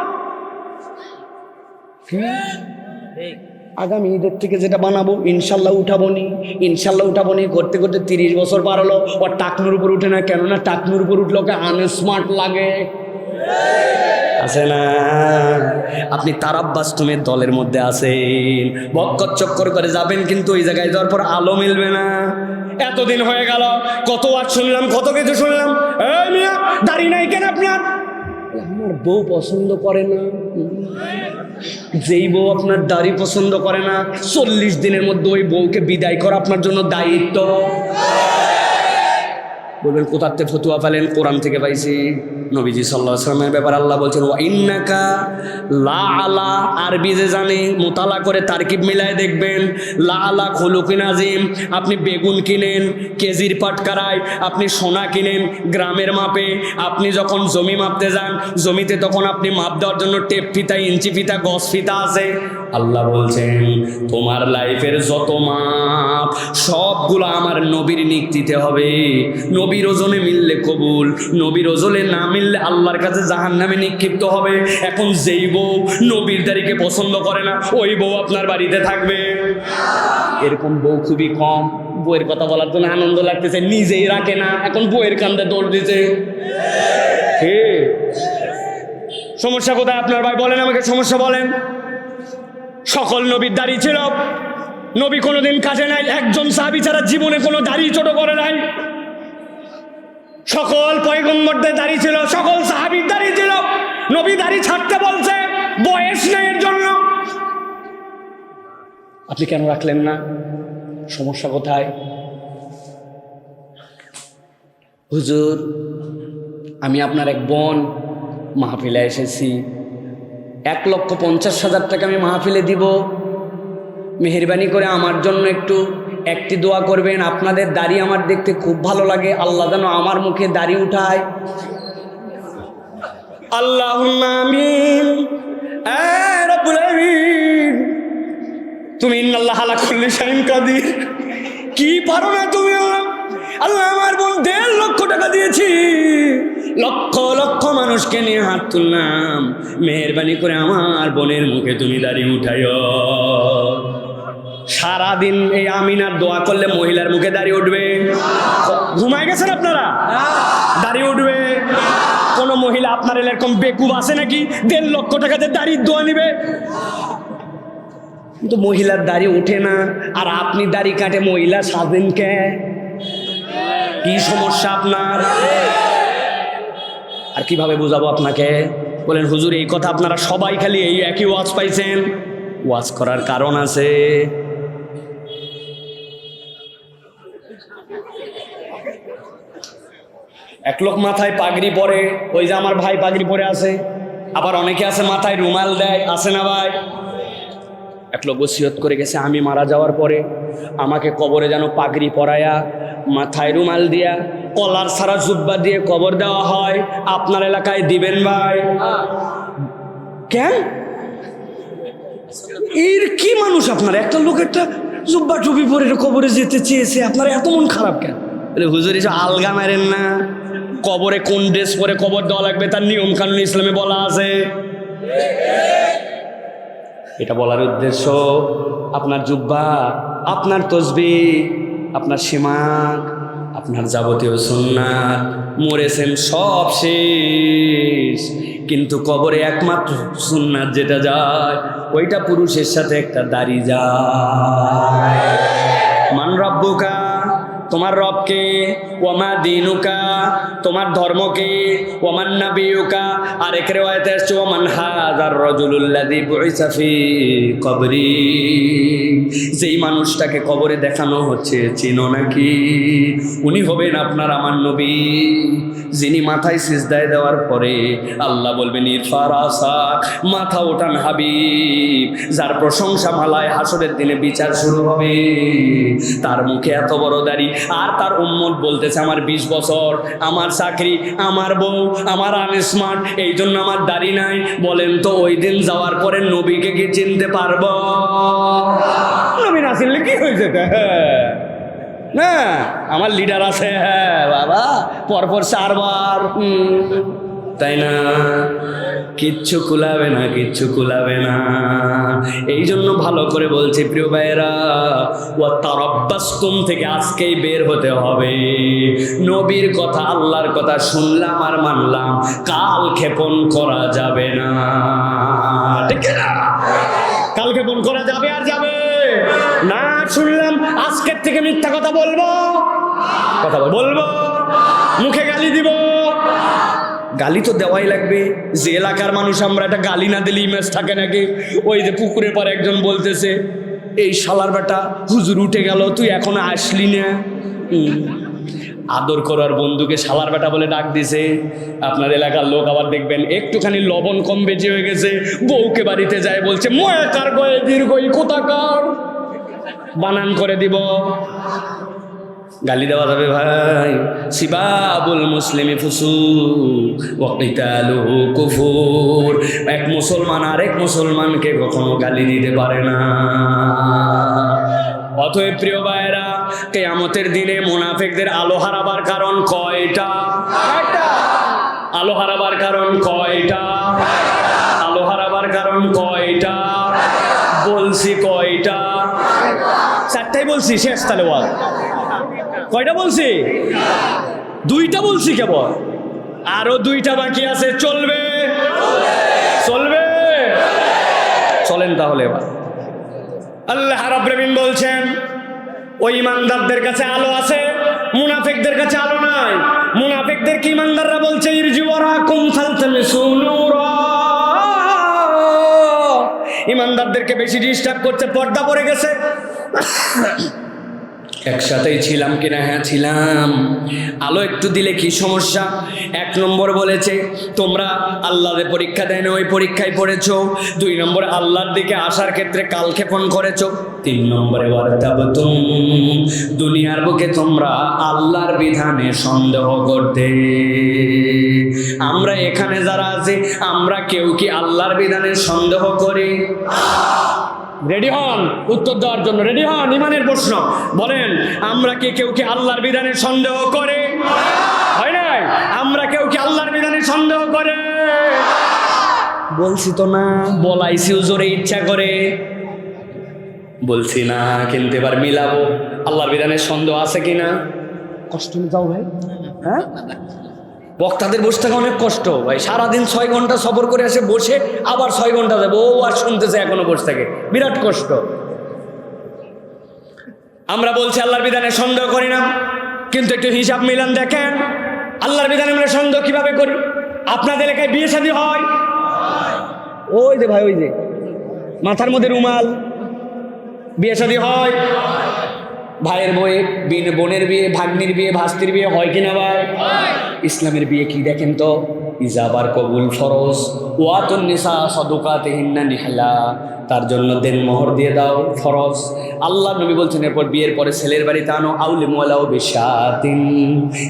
আগামী ঈদের থেকে যেটা বানাবো ইনশাল্লাহ উঠাবনি, ইনশাল্লাহ উঠাবনি করতে করতে 30 বছর পার হলো, ওর টাকনুর উপর উঠে না। কেননা টাকনুর উপর উঠলে ওকে আনস্মার্ট লাগে। আছে না? আপনি তারাব্বাসতুমের দলের মধ্যে আছেন, বক্কর চক্কর করে যাবেন, কিন্তু ওই জায়গায় যাওয়ার পর আলো মিলবে না। এতদিন হয়ে গেল, কত ওয়াজ শুনলাম, কত কিছু শুনলাম, এই মিয়া দাড়ি নাই কেন আপনার? আমার বউ পছন্দ করে না। যেই বউ আপনার দাড়ি পছন্দ করে না, 40 দিনের মধ্যে ওই বউকে বিদায় করা আপনার জন্য দায়িত্ব। বলবেন কোথাতে ফতুয়া পেলেন? কোরআন থেকে পাইছি। নবীজি সাল্লাল্লাহু আলাইহি ওয়াসাল্লামের ব্যাপারে আল্লাহ বলছেন ওয়া ইন্নাকা লা আলা, আরবি যে জানে মোতালা করে তারকিব মিলায় দেখবেন, লা আলা খুলুকিন আযীম। আপনি বেগুন কিনেন কেজির পাটকারায়, আপনি সোনা কিনেন গ্রামের মাপে, আপনি যখন জমি মাপতে যান জমিতে তখন আপনি মাপ দেওয়ার জন্য টেপ ফিতা, ইঞ্চি ফিতা, গজ ফিতা আছে। আল্লাহ বলছেন তোমার লাইফের যত মাপ সবগুলো আমার নবীর নিক্তিতে হবে। নবীর ওজনে মিললে কবুল, নবীর ওজনে না মিললে আল্লাহর কাছে জাহান্নামে নিক্ষিপ্ত হবে। এখন যেই বউ নবীর দাড়িকে পছন্দ করে না ওই বউ আপনার বাড়িতে থাকবে? এরকম বউ খুবই কম। বউয়ের কথা বলার জন্য আনন্দ লাগতেছে, নিজেই রাখে না, এখন বউয়ের কান্দে দৌড় দিছে। সমস্যা কোথায় আপনার ভাই? বলেন আমাকে, সমস্যা বলেন। সকল নবীর দাড়ি ছিল, নবী কোনোদিন কাজে নাই। একজন সাহাবী ছাড়া জীবনে কোনো দাড়ি ছোট করে নাই। সকল পয়গম্বরদের দাড়ি ছিল, সকল সাহাবীর দাড়ি ছিল। নবী দাড়ি ছাড়তে বলছে, বয়স নেই এর জন্য। আপনি কেন রাখলেন না? সমস্যা কোথায়? হুজুর আমি আপনার এক বোন, মাহফিলে এসেছি, 1,50,000 টাকা আমি মাহফিলে দিব, মেহেরবানি করে আমার জন্য একটি দোয়া করবেন। আপনাদের দাড়ি আমার দেখতে খুব ভালো লাগে, আল্লাহ যেন আমার মুখে দাড়ি উঠায়। আল্লাহুম্মা আমিন। রব্বুল আলামিন, তুমি ইন্নাল্লাহা আলা কুল্লি শাইইন কাদির, কি পারো না তুমি? আল্লাহ আমার বোন 1.5 লক্ষ টাকা দিয়েছি, লক্ষ লক্ষ মানুষকে নিয়ে হাত তুললাম, মেহেরবানি করে আমার বোনের মুখে তুমি দাড়ি উঠাইও। সারাদিন এই আমিনার দোয়া করলে মহিলার মুখে দাড়ি উঠবে? ঘুমায় গেছেন আপনারা? দাড়ি উঠবে? কোন মহিলা আপনার এরকম বেকুব আছে নাকি 1.5 লক্ষ টাকাতে দাড়ির দোয়া নিবে? কিন্তু মহিলার দাড়ি উঠে না, আর আপনি দাড়ি কাটে মহিলা সাজেন কে? কি সমস্যা আপনার? আর কিভাবে বুঝাবো আপনাকে? বলেন হুজুর এই কথা আপনারা সবাই খালি এই একই ওয়াজ পাইছেন। ওয়াজ করার কারণ আছে। এক লোক মাথায় পাগড়ি পরে, ওই যে আমার ভাই পাগড়ি পরে আছে, আবার অনেকে আছে মাথায় রুমাল দেয়, আছে না ভাই? এক লোক ওসিয়ত করে গেছে, আমি মারা যাওয়ার পরে আমাকে কবরে যেন পাগড়ি পরায়া মাথায় রুমাল দিয়া কলার সারা জুব্বা দিয়ে কবর দেওয়া হয়। আপনার এলাকায় দিবেন ভাই? কেন? এর কি মানুষ আপনার? একটা লোক একটা জুব্বা টুপি পরে কবরে যেতে চেয়েছে, আপনার এত মন খারাপ কেন? হুজুর এসে আলগা মারেন না। কবরে কোন ড্রেস পরে কবর দেওয়া লাগবে তার নিয়ম কানুন ইসলামে বলা আছে। এটা বলার উদ্দেশ্য আপনার জুব্বা, আপনার তসবিহ, আপনার সিমাক, আপনার যাবতীয় সুন্নাত মরেছেন সব শেষ, কিন্তু কবরে একমাত্র সুন্নাত যেটা যায় ওইটা পুরুষের সাথে একটা দাড়ি যায়। মান রব্বুকা, তোমার রবকে, ওয়ামা দিনুকা, তোমার ধর্মকে, ওয়ামান নাবিয়ুকা, আরেক রিওয়ায়াতে আসছে ওয়ামান হাযার রাজুলুল্লাযী বুইসা ফি কবরি, যেই মানুষটাকে কবরে দেখানো হচ্ছে চিনো নাকি? উনি হবেন আপনার আমার নবী, যিনি মাথায় সিজদায় দেওয়ার পরে আল্লাহ বলবেন ইরফা রাসাক, মাথা ওঠান হাবিব, যার প্রশংসা মালায় হাসরের দিনে বিচার শুরু হবে। তার মুখে এত বড় দাড়ি, আর তার উম্মত বলতেছে আমার 20 বছর, আমার চাকরি, আমার বউ, আমার আনস্মার্ট, এই জন্য আমার দাড়ি নাই। বলেন তো ওই দিন যাওয়ার পরে নবীকে কি চিনতে পারবো? নবী না চিনলে কি হয়েছে? না আমার লিডার আছে, হ্যাঁ বাবা, পরপর 4 বার, তাই না? কিচ্ছু কুলাবে না, কিচ্ছু কুলাবে না। এই জন্য ভালো করে বলছি প্রিয় ভাইয়েরা, ও তারাব্বাসতুম থেকে আজকেই বের হতে হবে। নবীর কথা, আল্লাহর কথা শুনলাম আর মানলাম, কাল ক্ষেপণ করা যাবে না, ঠিক না? কাল ক্ষেপণ করা যাবে আর যাবে না। শুনলাম আজকের থেকে মিথ্যা কথা বলবো, কথা বলবো, মুখে গালি দিব। গালি তো দেওয়াই লাগবে, যে এলাকার মানুষ আমরা, একটা গালি না দিলে ইমেজ থাকে নাকি? ওই যে পুকুরের পর একজন বলতেছে এই শালার বেটা হুজুর উঠে গেল, তুই এখনো আসলি না। আদর করার বন্ধুকে শালার বেটা বলে ডাক দিছে। আপনার এলাকার লোক আবার দেখবেন একটুখানি লবণ কম বেশি হয়ে গেছে, বউকে বাড়িতে যায় বলছে ময়া কার গয়ে দীর্ঘই কোথাকার, বানান করে দিব, গালি দেওয়া যাবে ভাই। সিবাবুল মুসলিমি ফুসুক ওয়া কিতালুহু কুফুর। এক মুসলমান আরেক মুসলমানকে কখনো গালি দিতে পারে না। অতএব প্রিয় ভাইরা, কিয়ামতের দিনে মুনাফিকদের আলো হারাবার কারণ কয়টা? আলো হারাবার কারণ কয়টা? আলো হারাবার কারণ কয়টা? বলছি কয়টা? চারটাই বলছি, শেষ তাহলে ওয়াজ। কয়টা বলছি? দুইটা বলছি কেবল, আরো দুইটা বাকি আছে। চলবে? চলবে? চলেন তাহলে এবার। আল্লাহ রাব্বুল আলামিন বলছেন ওই ইমানদারদের কাছে আলো আছে, মুনাফিকদের কাছে আলো নাই। মুনাফিকদের কি ইমানদাররা বলছে ইরজি ওয়ারাকুম ফালতামিসু নূরা। ইমানদারদেরকে বেশি ডিস্টার্ব করছে, পর্দা পড়ে গেছে। একসাথেই ছিলাম কিনা? হ্যাঁ ছিলাম। আলো একটু দিলে কি সমস্যা? এক নম্বর বলেছে তোমরা আল্লাহর পরীক্ষা দেয় না, ওই পরীক্ষায় পড়েছো। দুই নম্বরে আল্লাহর দিকে আসার ক্ষেত্রে কালক্ষেপণ করেছো। তিন নম্বরে ওয়ারতাবতুম, দুনিয়ার বুকে তোমরা আল্লাহর বিধানে সন্দেহ করতে। আমরা এখানে যারা আছি, আমরা কেউ কি আল্লাহর বিধানে সন্দেহ করি? রেডি হন উত্তর দেওয়ার জন্য, রেডি হন। ইমানের প্রশ্ন, বলেন আমরা কি কেউ কি আল্লাহর বিধানে সন্দেহ করে? হয় নাই? আমরা কেউ কি আল্লাহর বিধানে সন্দেহ করে? বলছি তো না, বলাইছি জোরে ইচ্ছা করে বলছি না, কিন্তু এবার মিলাবো আল্লাহর বিধানে সন্দেহ আছে কিনা। কষ্ট নিয়ে যাও ভাই, হ্যাঁ বক্তাদের বসে থাকা অনেক কষ্ট ভাই। সারাদিন 6 ঘন্টা সফর করে আসে, বসে আবার 6 ঘন্টা যাবে, ও আর শুনতেছে এখনো বসে থাকে, বিরাট কষ্ট। আমরা বলছি আল্লাহর বিধানে সন্দেহ করি না, কিন্তু একটু হিসাব মিলান দেখেন আল্লাহর বিধানে আমরা সন্দেহ কিভাবে করি। আপনাদের এলাকায় বিয়ে শাদী হয়? ওই যে ভাই, ওই যে মাথার মধ্যে রুমাল, বিয়ে শাদী হয়? ভাইয়ের বইয়ে, বোনের বিয়ে, ভাগ্নির বিয়ে, ভাস্তির বিয়ে হয় কিনা ভাই? ইসলামের বিয়ে কি দেখেন তো, ইজাবার কবুল ফরজ, ওয়াতুন নিসা সাদুকাতিহিন্না নিহলা, তার জন্য দেন মোহর দিয়ে দাও ফরজ। আল্লাহ নবী বলছেন এরপর বিয়ের পরে ছেলের বাড়িতে আনো আউলিম ওয়ালাউ বিশাতিন,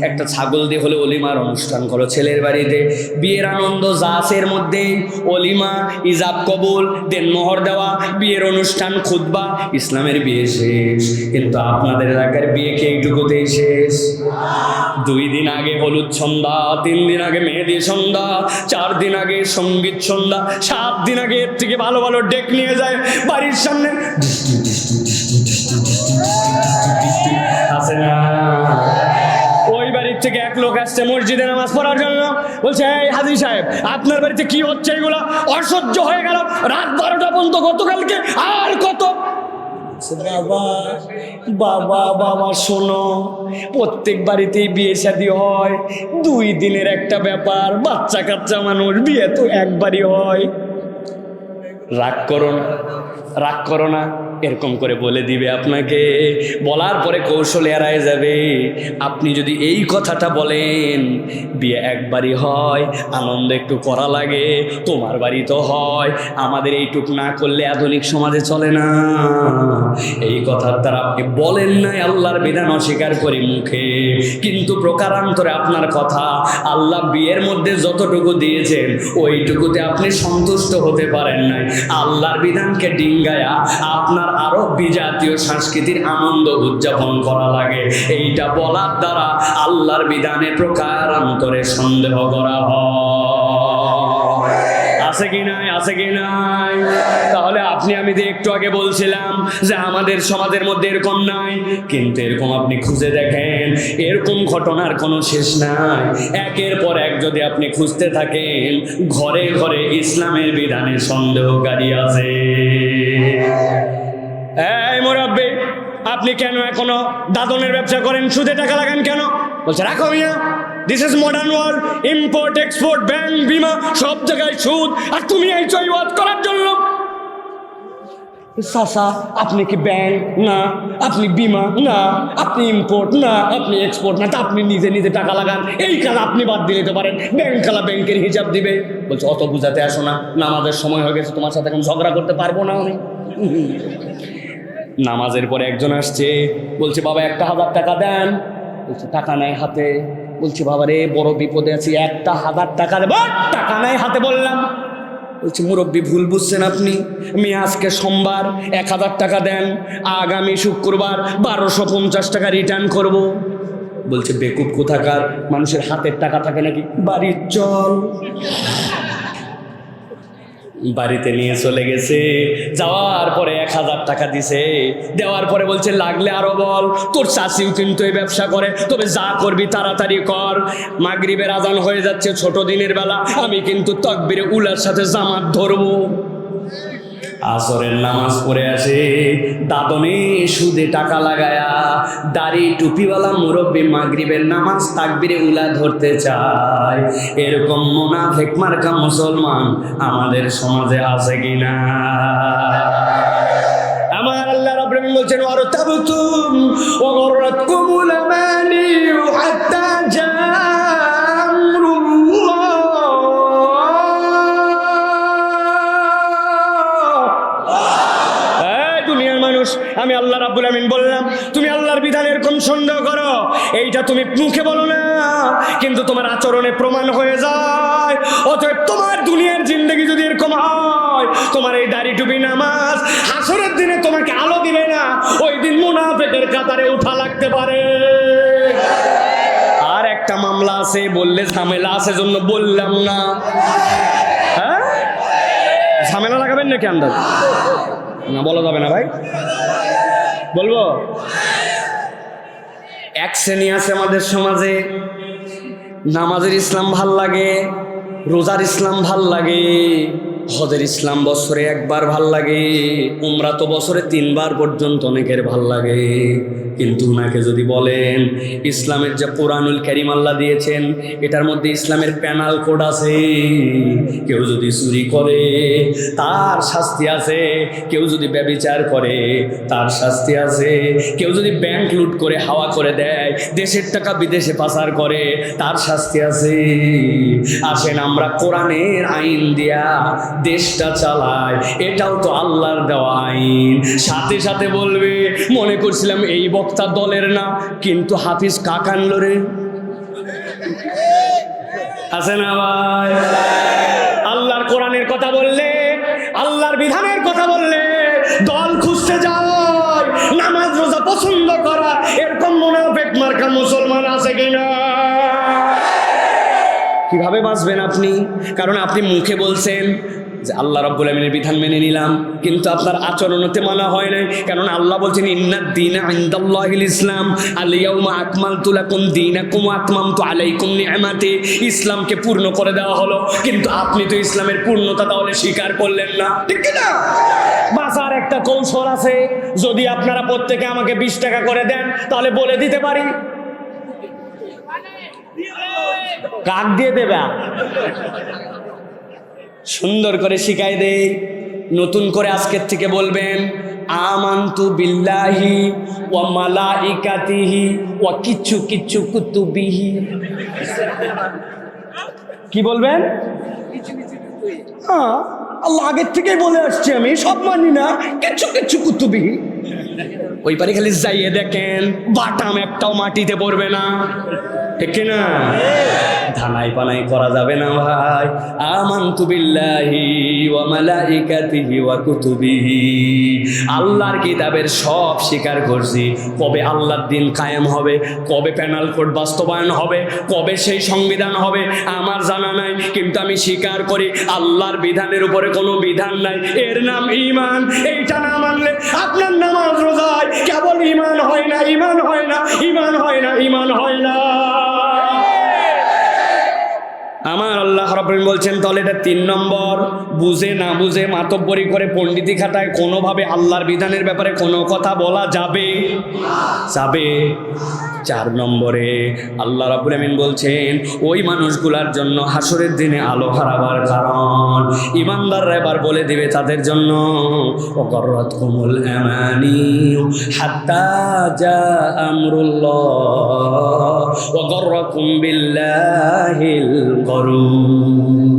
একটা ছাগল দিয়ে হলে অলিমার অনুষ্ঠান করো ছেলের বাড়িতে। বিয়ের আনন্দ যা আছে এর মধ্যে অলিমা, ইজাব কবুল, দেন মোহর দেওয়া, বিয়ের অনুষ্ঠান, খুতবা, ইসলামের বিয়ে শেষ। কিন্তু আপনাদের এলাকার বিয়ে কি এইটুকুতেই শেষ? 2 দিন আগে হলুদ সন্ধ্যা, 3 দিন আগে মেহেদি সন্ধ্যা, 4 দিন আগে সঙ্গীত সন্ধ্যা, 7 দিন আগে এর থেকে ভালো ভালো ডেক নিয়ে যায় বাড়ির সামনে, আছে না? ওই বাড়ির থেকে এক লোক আসছে মসজিদে নামাজ পড়ার জন্য, বলছে এই হাজী সাহেব আপনার বাড়িতে কি হচ্ছে এগুলো? অসহ্য হয়ে গেল, রাত 12টা পর্যন্ত গতকালকে, আর কত? বাবা বাবা বাবা শোনো, প্রত্যেক বাড়িতেই বিয়ে শাদী হয়, 2 দিনের একটা ব্যাপার, বাচ্চা কাচ্চা মানুষ, বিয়ে তো একবারই হয়। রাগ করো না, রাগ করো না, এরকম করে বলে দিবে আপনাকে, বলার পরে কৌশলে এড়ায় যাবে। আপনি যদি এই কথাটা বলেন বিয়ে একবারই হয়, আনন্দ একটু করা লাগে, তোমার বাড়ি তো হয়, আমাদের এইটুক না করলে আধুনিক সমাজে চলে না, এই কথার দ্বারা আপনি বলেন নাই আল্লাহর বিধান অস্বীকার করে মুখে, কিন্তু প্রকারান্তরে আপনার কথা আল্লাহ বিয়ের মধ্যে যতটুকু দিয়েছেন ওইটুকুতে আপনি সন্তুষ্ট হতে পারেন নাই। আল্লাহর বিধানকে ডিঙ্গায়া আপনার আরো বিজাতীয় সংস্কৃতির আনন্দ উদযাপন করা লাগে, এইটা বলার দ্বারা আল্লাহর বিধানে প্রকারান্তরে সন্দেহ করা হয়। আছে কি নাই? আছে কি নাই? তাহলে আপনি আমি যে একটু আগে বলছিলাম যে আমাদের সমাজের মধ্যে এরকম নাই, কিন্তু এরকম আপনি খুঁজে দেখেন, এরকম ঘটনার কোনো শেষ নাই। একের পর এক যদি আপনি খুঁজতে থাকেন, ঘরে ঘরে ইসলামের বিধানে সন্দেহকারী আছে। এই মুরাব্বি, আপনি কেন এখনো দাদনের ব্যবসা করেন, সুদে টাকা লাগান কেন? বলছে রাখো মিয়া, this is modern world, import export, bank, বিমা, সব জায়গায় সুদ, আর তুমি এই ওয়াজ করার জন্য। চাচা আপনি কি ব্যাংক না, আপনি বিমা না, আপনি ইম্পোর্ট না, আপনি এক্সপোর্ট না, তা আপনি নিজে নিজে টাকা লাগান, এই কাজ আপনি বাদ দিয়ে দিতে পারেন, ব্যাংক কালা ব্যাংকের হিসাব দিবে। বলছে অত বুঝাতে আসো না, নামাজের সময় হয়ে গেছে, তোমার সাথে এখন ঝগড়া করতে পারবো না আমি। নামাজের পরে একজন আসছে, বলছে বাবা 1,000 টাকা দেন। বলছে টাকা নাই হাতে। বলছে বাবা রে বড় বিপদে আছি, 1,000 টাকা দেব, টাকা নাই হাতে বললাম। বলছে মুরব্বী ভুল বুঝছেন আপনি, আমি আজকে সোমবার 1,000 টাকা দেন, আগামী শুক্রবার 1250 টাকা রিটার্ন করব। বলছে বেকুব কোথাকার, মানুষের হাতের টাকা থাকে নাকি? বাড়ির চল। বাড়িতে নিয়ে চলে গেছে, যাওয়ার পরে 1,000 টাকা দিছে, দেওয়ার পরে বলছে লাগলে আরো বল, তোর চাষিও কিন্তু এই ব্যবসা করে, তবে যা করবি তাড়াতাড়ি কর, মাগরিবের আজান হয়ে যাচ্ছে, ছোট দিনের বেলা, আমি কিন্তু তাকবীরে উলার সাথে জামাত ধরবো। আসরের নামাজ পড়ে আসে, দাদনে সুদে টাকা লাগায়া দাড়ি টুপিওয়ালা মুরব্বী মাগরিবের নামাজ তাকবীরে উলা ধরতে চায়। এরকম মুনাফিক মার্কা মুসলমান আমাদের সমাজে আছে কিনা? আমার আল্লাহ রাব্বুল আলামিন বলছেন ওয়ারতাবতুম ওয়া গররাতকুমুল আমানি হাত্তা আমি আল্লাহ রাব্বুল আমিন বললাম তুমি আল্লাহর বিধান এরকম সন্দেহ করো, এইটা তুমি মুখে বলো না কিন্তু তোমার আচরণে প্রমাণ হয়ে যায়। অতএব তোমার দুনিয়ার জিন্দেগি যদি এরকম হয়, তোমার এই দাড়ি টুপি নামাজ হাসরের দিনে তোমাকে আলো দিবে না, ওই দিন মুনাফিকের কাতারে উঠা লাগতে পারে। আর একটা মামলা আছে, বললে ঝামেলা আছে জন্য বললাম না। হ্যাঁ ঝামেলা লাগাবেন নাকি আন্দাজ? না বলা যাবে না ভাই, বলবো। এক শ্রেণী আছে আমাদের সমাজে, নামাজের ইসলাম ভাল লাগে, রোজার ইসলাম ভাল লাগে, হজের ইসলাম বছরে একবার ভাল লাগে, উমরা তো বছরে 3 বার পর্যন্ত অনেকের ভাল লাগে। কিন্তু ওনাকে যদি বলেন ইসলামের যে কোরআনুল কারীম আল্লাহ দিয়েছেন এটার মধ্যে ইসলামের প্যানাল কোড আছে, কেউ যদি চুরি করে তার শাস্তি আছে, কেউ যদি ব্যভিচার করে তার শাস্তি আছে, কেউ যদি ব্যাংক লুট করে হাওয়া করে দেয়, দেশের টাকা বিদেশে পাচার করে তার শাস্তি আছে। আসেন আমরা কোরআনের আইন দিয়া দেশটা চালাই, এটাও তো আল্লাহর দেওয়া আইন। সাথে সাথে বলবে মনে করছিলাম এই বক্তা দলের না, কিন্তু হাফিজ কাকানলো রে, আছে না ভাই? আল্লাহর কোরআনের কথা বললে, আল্লাহর বিধানের কথা বললে দল খুঁজতে যায়, নামাজ রোজা পছন্দ করা এরকম মুনাফিক মার্কা মুসলমান আছে কিনা? কিভাবে বাঁচবেন আপনি? কারণ আপনি মুখে বলছেন যে আল্লাহ রাব্বুল আমিনের বিধান মেনে নিলাম, কিন্তু আপনার আচরণতে মানা হয় নাই। কারণ আল্লাহ বলছেন ইন্নাদ দীনা ইনদাল্লাহিল ইসলাম, আল ইয়াউমা আকমালতু লাকুম দীনাকুম ওয়া আতমামতু আলাইকুম নি'মাতি, ইসলামকে পূর্ণ করে দেওয়া হলো, কিন্তু আপনি তো ইসলামের পূর্ণতা তাহলে স্বীকার করলেন না, ঠিক না? বাঁচার একটা কৌশল আছে, যদি আপনারা প্রত্যেকে আমাকে 20 টাকা করে দেন তাহলে বলে দিতে পারি। কাক দিয়ে দেবা? সুন্দর করে শিখাই দেই। নতুন করে আজকের থেকে বলবেন আমানতু বিল্লাহি ওয়া মালাইকাতিহি ওয়া কিচ্ছু কিচ্ছু কুতুবিহি। কি বলবেন? হ্যাঁ আল্লাহ আগের থেকেই বলে আসছি, আমি সব মানি না, কিচ্ছু কিচ্ছু কুতুবিহি। ওই পারে খালি যাইয়ে দেখেন বাটাম একটাও মাটিতে পড়বে না, ঠিক না? ধানাই পানাই করা যাবে না ভাই। আমানতু বিল্লাহি ওয়া মালাইকাতিহি ওয়া কুতুবিহি, আল্লাহর কিতাবের সব স্বীকার করছি। কবে আল্লাহর দিন কায়েম হবে, কবে প্যানাল কোড বাস্তবায়ন হবে, কবে সেই সংবিধান হবে আমার জানা নাই, কিন্তু আমি স্বীকার করি আল্লাহর বিধানের উপরে কোনো বিধান নাই, এর নাম ঈমান। এইটা না মানলে আপনার নামাজ রোজায় কেবল ঈমান হয় না, ঈমান হয় না, ঈমান হয় না, ঈমান হয় না। আমার আল্লাহ রাব্বুল আলামিন বলছেন তাহলে এটা 3 নম্বর। বুঝে না বুঝে মাতব্বরি করে পণ্ডিতি খাতায় কোনোভাবে আল্লাহর বিধানের ব্যাপারে কোনো কথা বলা যাবে? 4 নম্বরে আল্লাহ রাব্বুল আমিন বলছেন ওই মানুষগুলার জন্য হাসরের দিনে আলো হারাবার কারণ ইমানদাররা এবার বলে দিবে তাদের জন্য ওয়াগররাতকুমুল আমানি হাত্তা জা আমরুল্লাহ ওয়াগররাকুম বিল্লাহিল গরুর।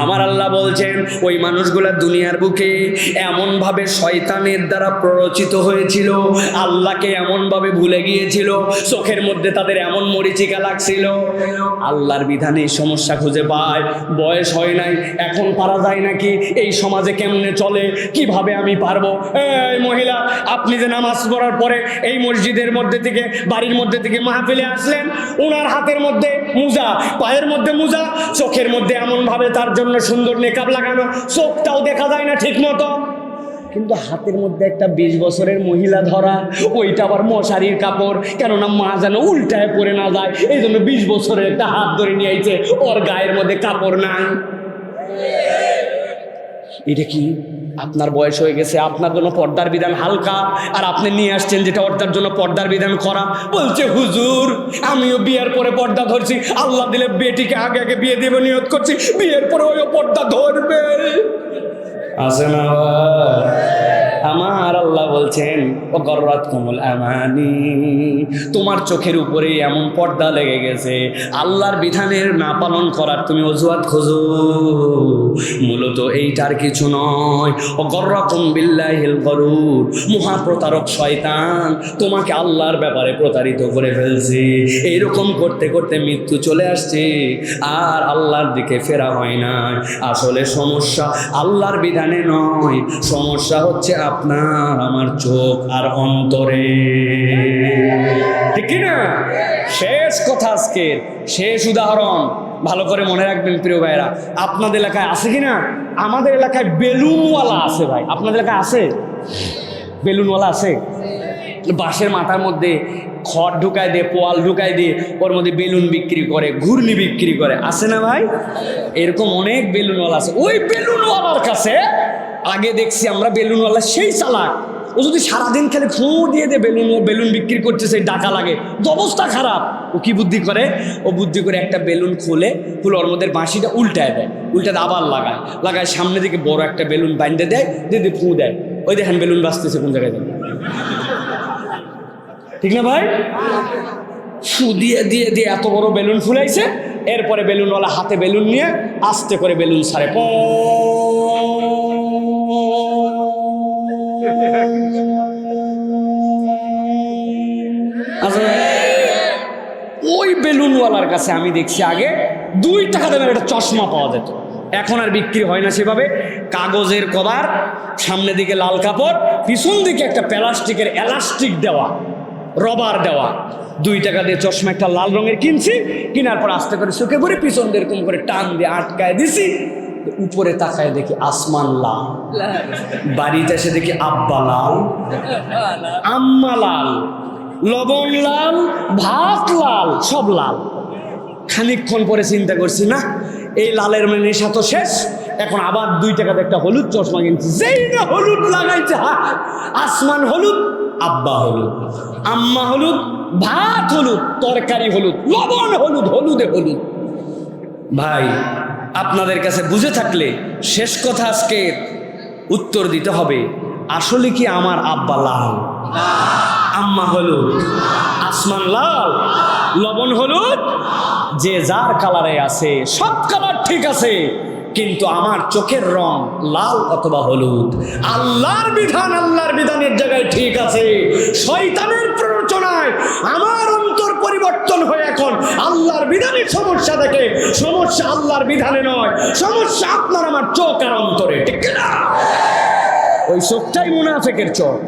আমার আল্লাহ বলছেন ওই মানুষগুলা দুনিয়ার বুকে এমন ভাবে শয়তানের দ্বারা প্ররোচিত হয়েছিল, আল্লাহকে এমন ভাবে ভুলে গিয়েছিল, চোখের মধ্যে তাদের এমন মরিচিকা লাগছিল, আল্লাহর বিধানে সমস্যা খুঁজে পায়। বয়স হয় নাই, এখন পারা যায় নাকি, এই সমাজে কেমনে চলে, কিভাবে আমি পারবো। এই মহিলা, আপনি যে নামাজ পড়ার পরে এই মসজিদের মধ্যে থেকে বাড়ির মধ্যে থেকে মাহফিলে আসলেন, ওনার হাতের মধ্যে মুজা, পায়ের মধ্যে মুজা, চোখের মধ্যে এমন ভাবে তার জন্য সুন্দর নেকাব লাগানো, চোখটাও দেখা যায় না ঠিক মতো, কিন্তু হাতের মধ্যে একটা 20 বছরের মহিলা ধরা, ওইটা আবার মশারির কাপড়, কেননা মা যেন উল্টায় পড়ে না যায়, এই জন্য 20 বছরের একটা হাত ধরে নিয়ে আইছে, ওর গায়ের মধ্যে কাপড় নাই। এটা কি? আপনার বয়স হয়ে গেছে, আপনার জন্য পর্দার বিধান হালকা, আর আপনি নিয়ে আসছেন যেটা ওটার জন্য পর্দার বিধান করা। বলছে হুজুর আমিও বিয়ের পরে পর্দা ধরছি, আল্লাহ দিলে বেটিকে আগে আগে বিয়ে দেব নিয়ত করছি, বিয়ের পরে ওই পর্দা ধরবে। আছে না? আমার আল্লাহ বলছেন ওয়াগররাতকুমুল আমানি, তোমার চোখের উপরে এমন পর্দা লেগে গেছে, আল্লাহর বিধানের না পালন করার তুমি অজুহাত খোঁজো। মূলত এইটার কিছু নয়, ওয়াগররাকুম বিল্লাহিল গরুর, মহাপ্রতারক শয়তান তোমাকে আল্লাহর ব্যাপারে প্রতারিত করে ফেলছে। এইরকম করতে করতে মৃত্যু চলে আসছে, আর আল্লাহর দিকে ফেরা হয় না। আসলে সমস্যা আল্লাহর বিধানে নয়, সমস্যা হচ্ছে আপনার আমার চোখ আর অন্তরে, ঠিক কিনা? শেষ কথা, আজকের শেষ উদাহরণ, ভালো করে মনে রাখবেন প্রিয় ভাইরা। আপনাদের এলাকায় আছে কিনা? আমাদের এলাকায় বেলুনওয়ালা আছে ভাই। আপনাদের এলাকায় আছে বেলুনওয়ালা? আছে। বাঁশের মাথার মধ্যে খড় ঢুকায় দিয়ে, পোয়াল ঢুকায় দিয়ে ওর মধ্যে বেলুন বিক্রি করে, ঘূর্ণি বিক্রি করে, আছে না ভাই? এরকম অনেক বেলুনওয়ালা আছে। ওই বেলুনওয়ালার কাছে আগে দেখছি আমরা, বেলুনওয়ালা সেই চালাক, ও যদি সারাদিন খেলে ফু দিয়ে দে বেলুন বিক্রি করতেছে, ডাকা লাগে, অবস্থা খারাপ। ও কি বুদ্ধি করে? ও বুদ্ধি করে একটা বেলুন খুলে ওর মধ্যে বাঁশিটা উল্টায় দেয়, উল্টাতে আবার লাগায় সামনে দিকে বড় একটা বেলুন বাইন্ধে দেয়, দিয়ে ফু দেয়, ওই দেখেন বেলুন বাজতেছে কোন জায়গায়, ঠিক না ভাই? ফু দিয়ে দিয়ে দিয়ে এত বড় বেলুন ফুলাইছে। এরপরে বেলুনওয়ালা হাতে বেলুন নিয়ে আস্তে করে বেলুন ছাড়ে, ওই বেলুনওয়ালার কাছে আমি দেখছি আগে 2 টাকা দামের একটা চশমা পাওয়া যেত, এখন আর বিক্রি হয় না সেভাবে। কাগজের কভার, সামনে দিকে লাল কাপড়, পিছন দিকে একটা প্লাস্টিকের এলাস্টিক দেওয়া, রবার দেওয়া। 2 টাকা দিয়ে চশমা একটা লাল রঙের কিনছি, কেনার পর আস্তে করে চোখে ভরে পিছন দিয়ে এরকম করে টান দিয়ে আটকায় দিছি। উপরে তাকায় দেখি আসমান লাল, বাড়িতে এসে দেখি আব্বা লাল, আম্মা লাল, লবণ লাল, ভাত লাল, সব লাল। খানিকক্ষণ পরে চিন্তা করছি, না এই লালের মানে নেশা তো শেষ, এখন আবার 2 টাকাতে একটা হলুদ চশমা কিনছি। যেই না হলুদ লাগাইছে, আসমান হলুদ, আব্বা হলুদ, আম্মা হলুদ, ভাত হলুদ, তরকারি হলুদ, লবণ হলুদ, হলুদে হলুদ। ভাই আপনাদের কাছে বুঝে থাকলে শেষ কথা আজকে উত্তর দিতে হবে, আসলে কি আমার আব্বা লাল, আম্মা হলুদ, আসমান লাল, লবণ হলুদ? যে যার কালারে আছে, সব কালার ঠিক আছে, কিন্তু আমার চোখের রং লাল অথবা হলুদ। আল্লাহর বিধান আল্লাহর বিধানের জায়গায় ঠিক আছে, শয়তানের প্ররোচনায় আমার অন্তর পরিবর্তন হয়ে এখন আল্লাহর বিধানের সমস্যা দেখে। সমস্যা আল্লাহর বিধানে নয়, সমস্যা আপনার আমার চোখ আর অন্তরে, ঠিক না? ওই চোখটাই মুনাফিকের চোখ।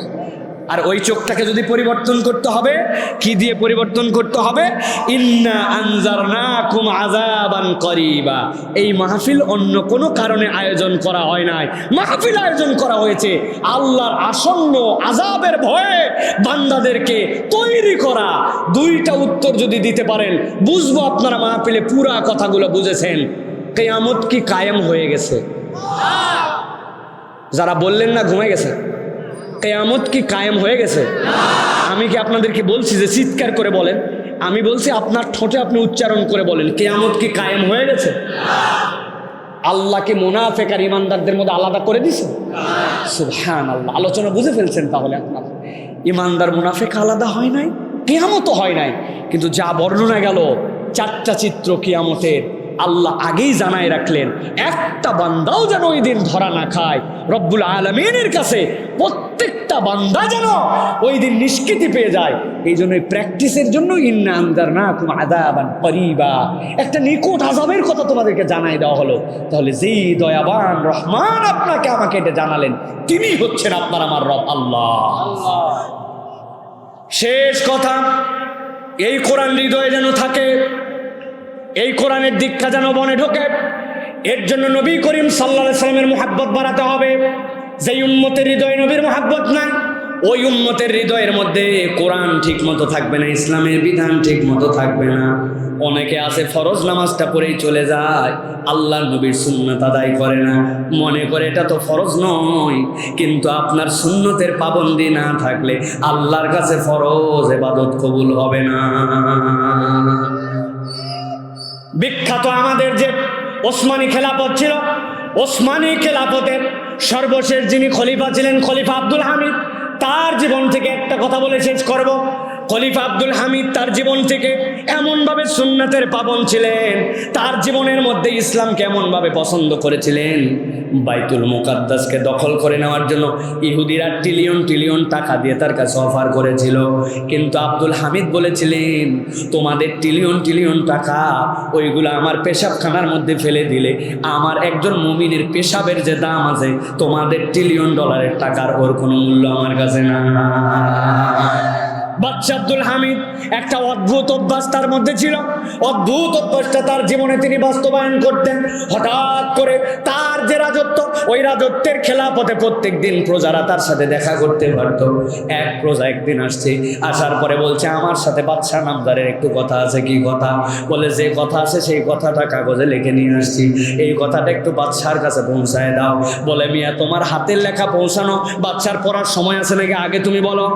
আর ওই চোখটাকে যদি পরিবর্তন করতে হবে, কি দিয়ে পরিবর্তন করতে হবে? ইন্না আনজারনাকুম আযাবান করিবা। এই মাহফিল অন্য কোনো কারণে আয়োজন করা হয় নাই, মাহফিল আয়োজন করা হয়েছে আল্লাহর আসন্ন আযাবের ভয়ে বান্দাদেরকে তৈরি করা। 2টা উত্তর যদি দিতে পারেন, বুঝবো আপনারা মাহফিলে পুরা কথাগুলো বুঝেছেন। কিয়ামত কি কায়েম হয়ে গেছে? যারা বললেন না ঘুমাই গেছে। কিয়ামত কি কায়েম হয়ে গেছে? আমি কি আপনাদেরকে বলছি যে চিৎকার করে বলেন? আমি বলছি আপনার ঠোঁটে আপনি উচ্চারণ করে বলেন, কিয়ামত কি কায়েম হয়ে গেছে? আল্লাহকে মুনাফিক আর ইমানদারদের মধ্যে আলাদা করে দিয়েছে? সুবহানাল্লাহ। আলোচনা বুঝে ফেলছেন তাহলে আপনারা। ইমানদার মুনাফিক আলাদা হয় নাই, কিয়ামতও হয় নাই, কিন্তু যা বর্ণনা গেল চারটা চিত্র কিয়ামতের আল্লাহ আগেই জানায় রাখলেন। একটা বান্দাও যেন ওই দিন ধরা না খায়। রব্বুল আলামিনের কাছে প্রত্যেকটা বান্দা যেন ওই দিন নিষ্কৃতি পেয়ে যায়। এই জন্য প্র্যাকটিসের জন্য ইন্না আনজারনাকুম আযাবান করিবা, একটা নিকট আযাবের কথা তোমাদেরকে জানাই দেওয়া হলো। তাহলে যেই দয়াবান রহমান আপনাকে আমাকে এটা জানালেন, তিনি হচ্ছেন আপনার আমার রব আল্লাহ। শেষ কথা, এই কোরআন হৃদয়ে যেন থাকে, এই কোরআনের দীক্ষা যেন বনে ঢোকে। এর জন্য নবী করিম সাল্লাল্লাহু আলাইহি সাল্লামের মুহাব্বত বাড়াতে হবে। যেই উম্মতের হৃদয়ে নবীর মুহাব্বত নাই, ওই উম্মতের হৃদয়ের মধ্যে কোরআন ঠিক মতো থাকবে না, ইসলামের বিধান ঠিক মতো থাকবে না। অনেকে আছে ফরজ নামাজটা পড়েই চলে যায়, আল্লাহর নবীর সুন্নাত আদায় করে না, মনে করে এটা তো ফরজ নয়। কিন্তু আপনার সুন্নতের পাবন্দি না থাকলে আল্লাহর কাছে ফরজ ইবাদত কবুল হবে না। বিখ্যাত আমাদের যে ওসমানী খেলাফত ছিল, ওসমানী খেলাফতের সর্বশেষ যিনি খলিফা ছিলেন, খলিফা আব্দুল হামিদ, তার জীবন থেকে একটা কথা বলে শেষ করব। খলিফা আব্দুল হামিদ তার জীবন থেকে এমনভাবে সুন্নাতের পাবন ছিলেন, তার জীবনের মধ্যে ইসলামকে এমনভাবে পছন্দ করেছিলেন, বাইতুল মুকাদ্দাসকে দখল করে নেওয়ার জন্য ইহুদিরা ট্রিলিয়ন ট্রিলিয়ন টাকা দিয়ে তার কাছে অফার করেছিল। কিন্তু আব্দুল হামিদ বলেছিলেন, তোমাদের ট্রিলিয়ন ট্রিলিয়ন টাকা ওইগুলো আমার পেশাবখানার মধ্যে ফেলে দিলে আমার একজন মুমিনের পেশাবের যে দাম আছে, তোমাদের ট্রিলিয়ন ডলারের টাকার ওর কোনো মূল্য আমার কাছে না। বাদশা আব্দুল হামিদ একটা অদ্ভুত অভ্যাস তার মধ্যে ছিল, অদ্ভুত অভ্যাসটা তার জীবনে তিনি বাস্তবায়ন করতেন। হঠাৎ করে তার যে রাজত্ব, ওই রাজত্বের খেলাফতে প্রত্যেক দিন প্রজারা তার সাথে দেখা করতে পারত। এক প্রজা একদিন আসছে, আসার পরে বলছে, আমার সাথে বাদশা নামদারের একটু কথা আছে। কি কথা? বলে, যে কথা আছে সেই কথাটা কাগজে লিখে নিয়ে আসছি, এই কথাটা একটু বাদশার কাছে পৌঁছায় দাও। বলে, মিয়া তোমার হাতের লেখা পৌঁছানো বাদশার পড়ার সময় আছে নাকি? আগে তুমি বলো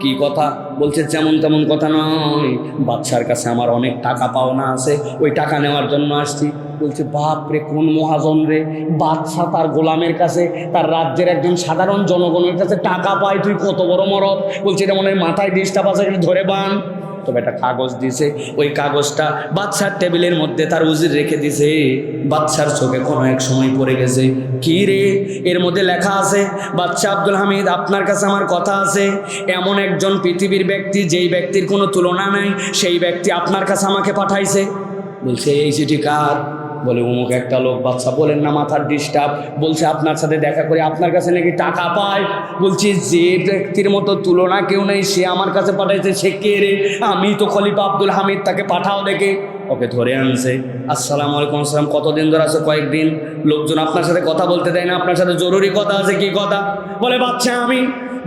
কি কথা। বলছে, যেমন তেমন কথা নয়, বাদশার কাছে আমার অনেক টাকা পাওনা আছে, ওই টাকা নেওয়ার জন্য আসছি। বলছে, বাপ রে, কোন মহাজন রে, বাদশা তার গোলামের কাছে, তার রাজ্যের একজন সাধারণ জনগণের কাছে টাকা পায়, তুই কত বড় মরদ। বলছে, এটা মনে হয় মাথায় ডিস্টার্ব আছে, ধরে বান। তবে একটা কাগজ দিছে, ওই কাগজটা বাদশার টেবিলের মধ্যে তার উজির রেখে দিছে। বাদশার চোখে কোনো এক সময় পড়ে গেছে, কি রে, এর মধ্যে লেখা আছে, বাদশা আব্দুল হামিদ, আপনার কাছে আমার কথা আছে। এমন একজন পৃথিবীর ব্যক্তি, যেই ব্যক্তির কোনো তুলনা নাই, সেই ব্যক্তি আপনার কাছে আমাকে পাঠাইছে। বলছে, এই চিঠি কার? বলে, অমুক একটা লোক। বাদশা বলেন না, মাথার ডিস্টার্ব। বলছে, আপনার সাথে দেখা করে আপনার কাছে নাকি টাকা পায়। বলছি, যে ব্যক্তির মতো তুলনা কেউ নেই, সে আমার কাছে পাঠাইছে, সে কে রে? আমি তো খলিফা আব্দুল হামিদ, তাকে পাঠাও দেখে। ওকে ধরে আনছে। আসসালামু আলাইকুম। আসসালাম। কতদিন ধরে আছে? কয়েকদিন। লোকজন আপনার সাথে কথা বলতে দেয় না, আপনার সাথে জরুরি কথা আছে। কি কথা? বলে, বাচ্চা আমি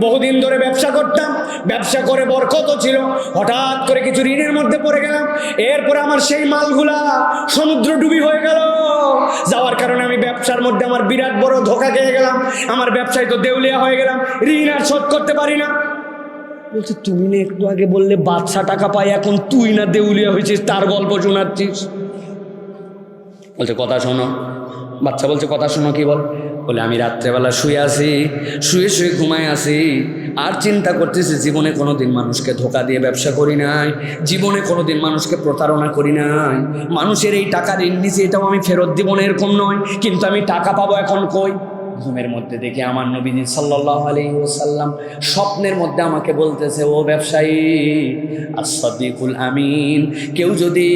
বহুদিন ধরে ব্যবসা করতাম, ব্যবসা করে বরকত ছিল, হঠাৎ করে কিছু ঋণের মধ্যে পড়ে গেলাম। এরপরে আমার সেই মালগুলা সমুদ্র ডুবি হয়ে গেল, যাওয়ার কারণে আমি ব্যবসার মধ্যে আমার বিরাট বড় ধোঁকা খেয়ে গেলাম। আমার ব্যবসায় তো দেউলিয়া হয়ে গেলাম, ঋণ আর শোধ করতে পারি না। বলছে, তুমি না একটু আগে বললে বাদশা টাকা পায়, এখন তুই না দেউলিয়া হয়েছিস, তার গল্প শোনাচ্ছিস। বলছে, কথা শোনো। বাচ্চা বলছে, কথা শোনো। কি বল? বলে, আমি রাত্রেবেলা শুয়ে আছি, শুয়ে শুয়ে ঘুমায় আছি, আর চিন্তা করতেছি, জীবনে কোনোদিন মানুষকে ধোকা দিয়ে ব্যবসা করি নাই, জীবনে কোনোদিন মানুষকে প্রতারণা করি নাই। মানুষের এই টাকা ঋণ নিয়েছি, এটাও আমি ফেরত দিব না এরকম নয়, কিন্তু আমি টাকা পাবো এখন কই? ঘুমের মধ্যে দেখি আমার নবীজি সাল্লাল্লাহু আলাইহি ওয়াসাল্লাম স্বপ্নের মধ্যে আমাকে বলতেছে, ও ব্যবসায়ী, as-sadiqul আমিন, কেউ যদি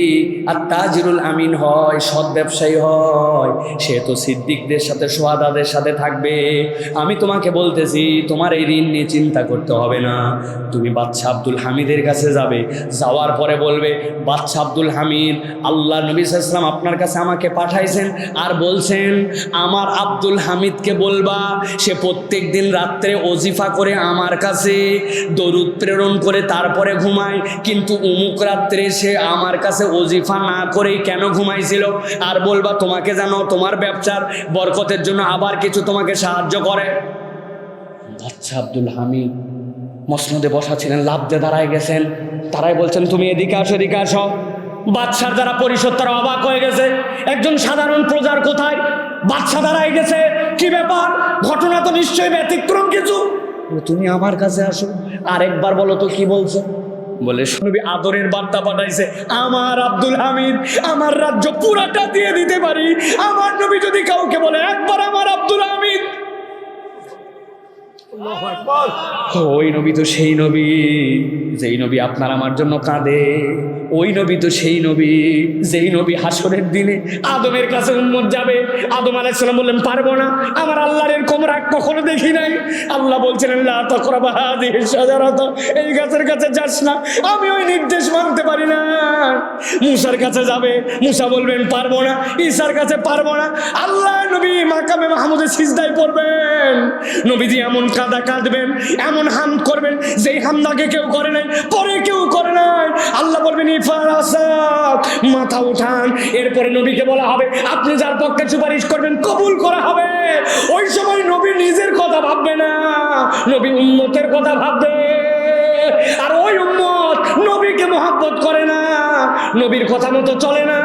আত-তাজিরুল আমিন হয়, সৎ ব্যবসায়ী হয়, সে তো সিদ্দিকদের সাথে, শুহাদাদের সাথে থাকবে। আমি তোমাকে বলতেছি, তোমার এই ঋণ নিয়ে চিন্তা করতে হবে না। তুমি বাদশা আব্দুল হামিদের কাছে যাবে, যাওয়ার পরে বলবে, বাদশা আব্দুল হামিদ, আল্লাহ নবী সাল্লাল্লাহু আলাইহি ওয়াসাল্লাম আপনার কাছে আমাকে পাঠাইছেন, আর বলছেন আমার আব্দুল হামিদকে বলবা সে প্রত্যেক দিন রাত্রে ওজিফা করে আমার কাছে দরুদ প্রেরণ করে তারপরে ঘুমায়, কিন্তু অমুক রাত্রে সে আমার কাছে ওজিফা না করেই কেন ঘুমাইছিল। আর বলবা তোমাকে জানো তোমার ব্যবসার বরকতের জন্য আবার কিছু তোমাকে সাহায্য করে। বাদশা আব্দুল হামিদ মসনদে বসা ছিলেন, লাফ দিয়ে দাঁড়ায় গেছেন। তারাই বলছেন তুমি এদিকে আসো, এদিকে আসো। বাদশার যারা পরিষদ তারা অবাক হয়ে গেছে, একজন সাধারণ প্রজার কোথায়, বাদশা দাঁড়ায় গেছে, কি ব্যাপার, ঘটনা তো নিশ্চয়ই ব্যতিক্রম কিছু। তুমি আমার কাছে আসো, আরেকবার বলো তো কি বলছো। বলে নবী আদরের বার্তা পাঠাইছে, আমার আব্দুল হামিদ আমার রাজ্য পুরাটা দিয়ে দিতে পারি। আমার নবী যদি কাউকে বলে একবার আমার আব্দুল হামিদ, ওই নবী তো সেই নবী যেই নবী আপনার আমার জন্য কাঁদে। ওই নবী তো সেই নবী যেই নবী হাসরের দিনে আদমের কাছে উম্মত যাবে, আদম আলাইহিস সালাম বললেন পারবো না, আমার আল্লাহর এরকম রাগ কখনো দেখি নাই। আল্লাহ বলছিলেন লা তাকরাবা হাযিহিশ শাজারাতা, এই গাছের কাছে যাস না, আমি ওই নির্দেশ মানতে পারি না। মুসার কাছে যাবে, মুসা বলবেন পারবো না, ঈসার কাছে পারবো না। আল্লাহ নবী মাকামে মাহমুদে সিজদায় পড়বেন, নবীজি এমন কাঁদা কাঁদবেন, এমন হামদ করবেন যেই হামদ আগে কেউ করে নাই, পরে কেউ করে নাই। আল্লাহ বলবেন ইফারাসাত, মাথা উঠান। এরপরে নবীকে বলা হবে আপনি যার পক্ষে সুপারিশ করবেন কবুল করা হবে। ওই সময় নবী নিজের কথা ভাববে না, নবী উম্মতের কথা ভাববে। আর ওই উম্মত নবীকে মহব্বত করে না, নবীর কথা মতো চলে না,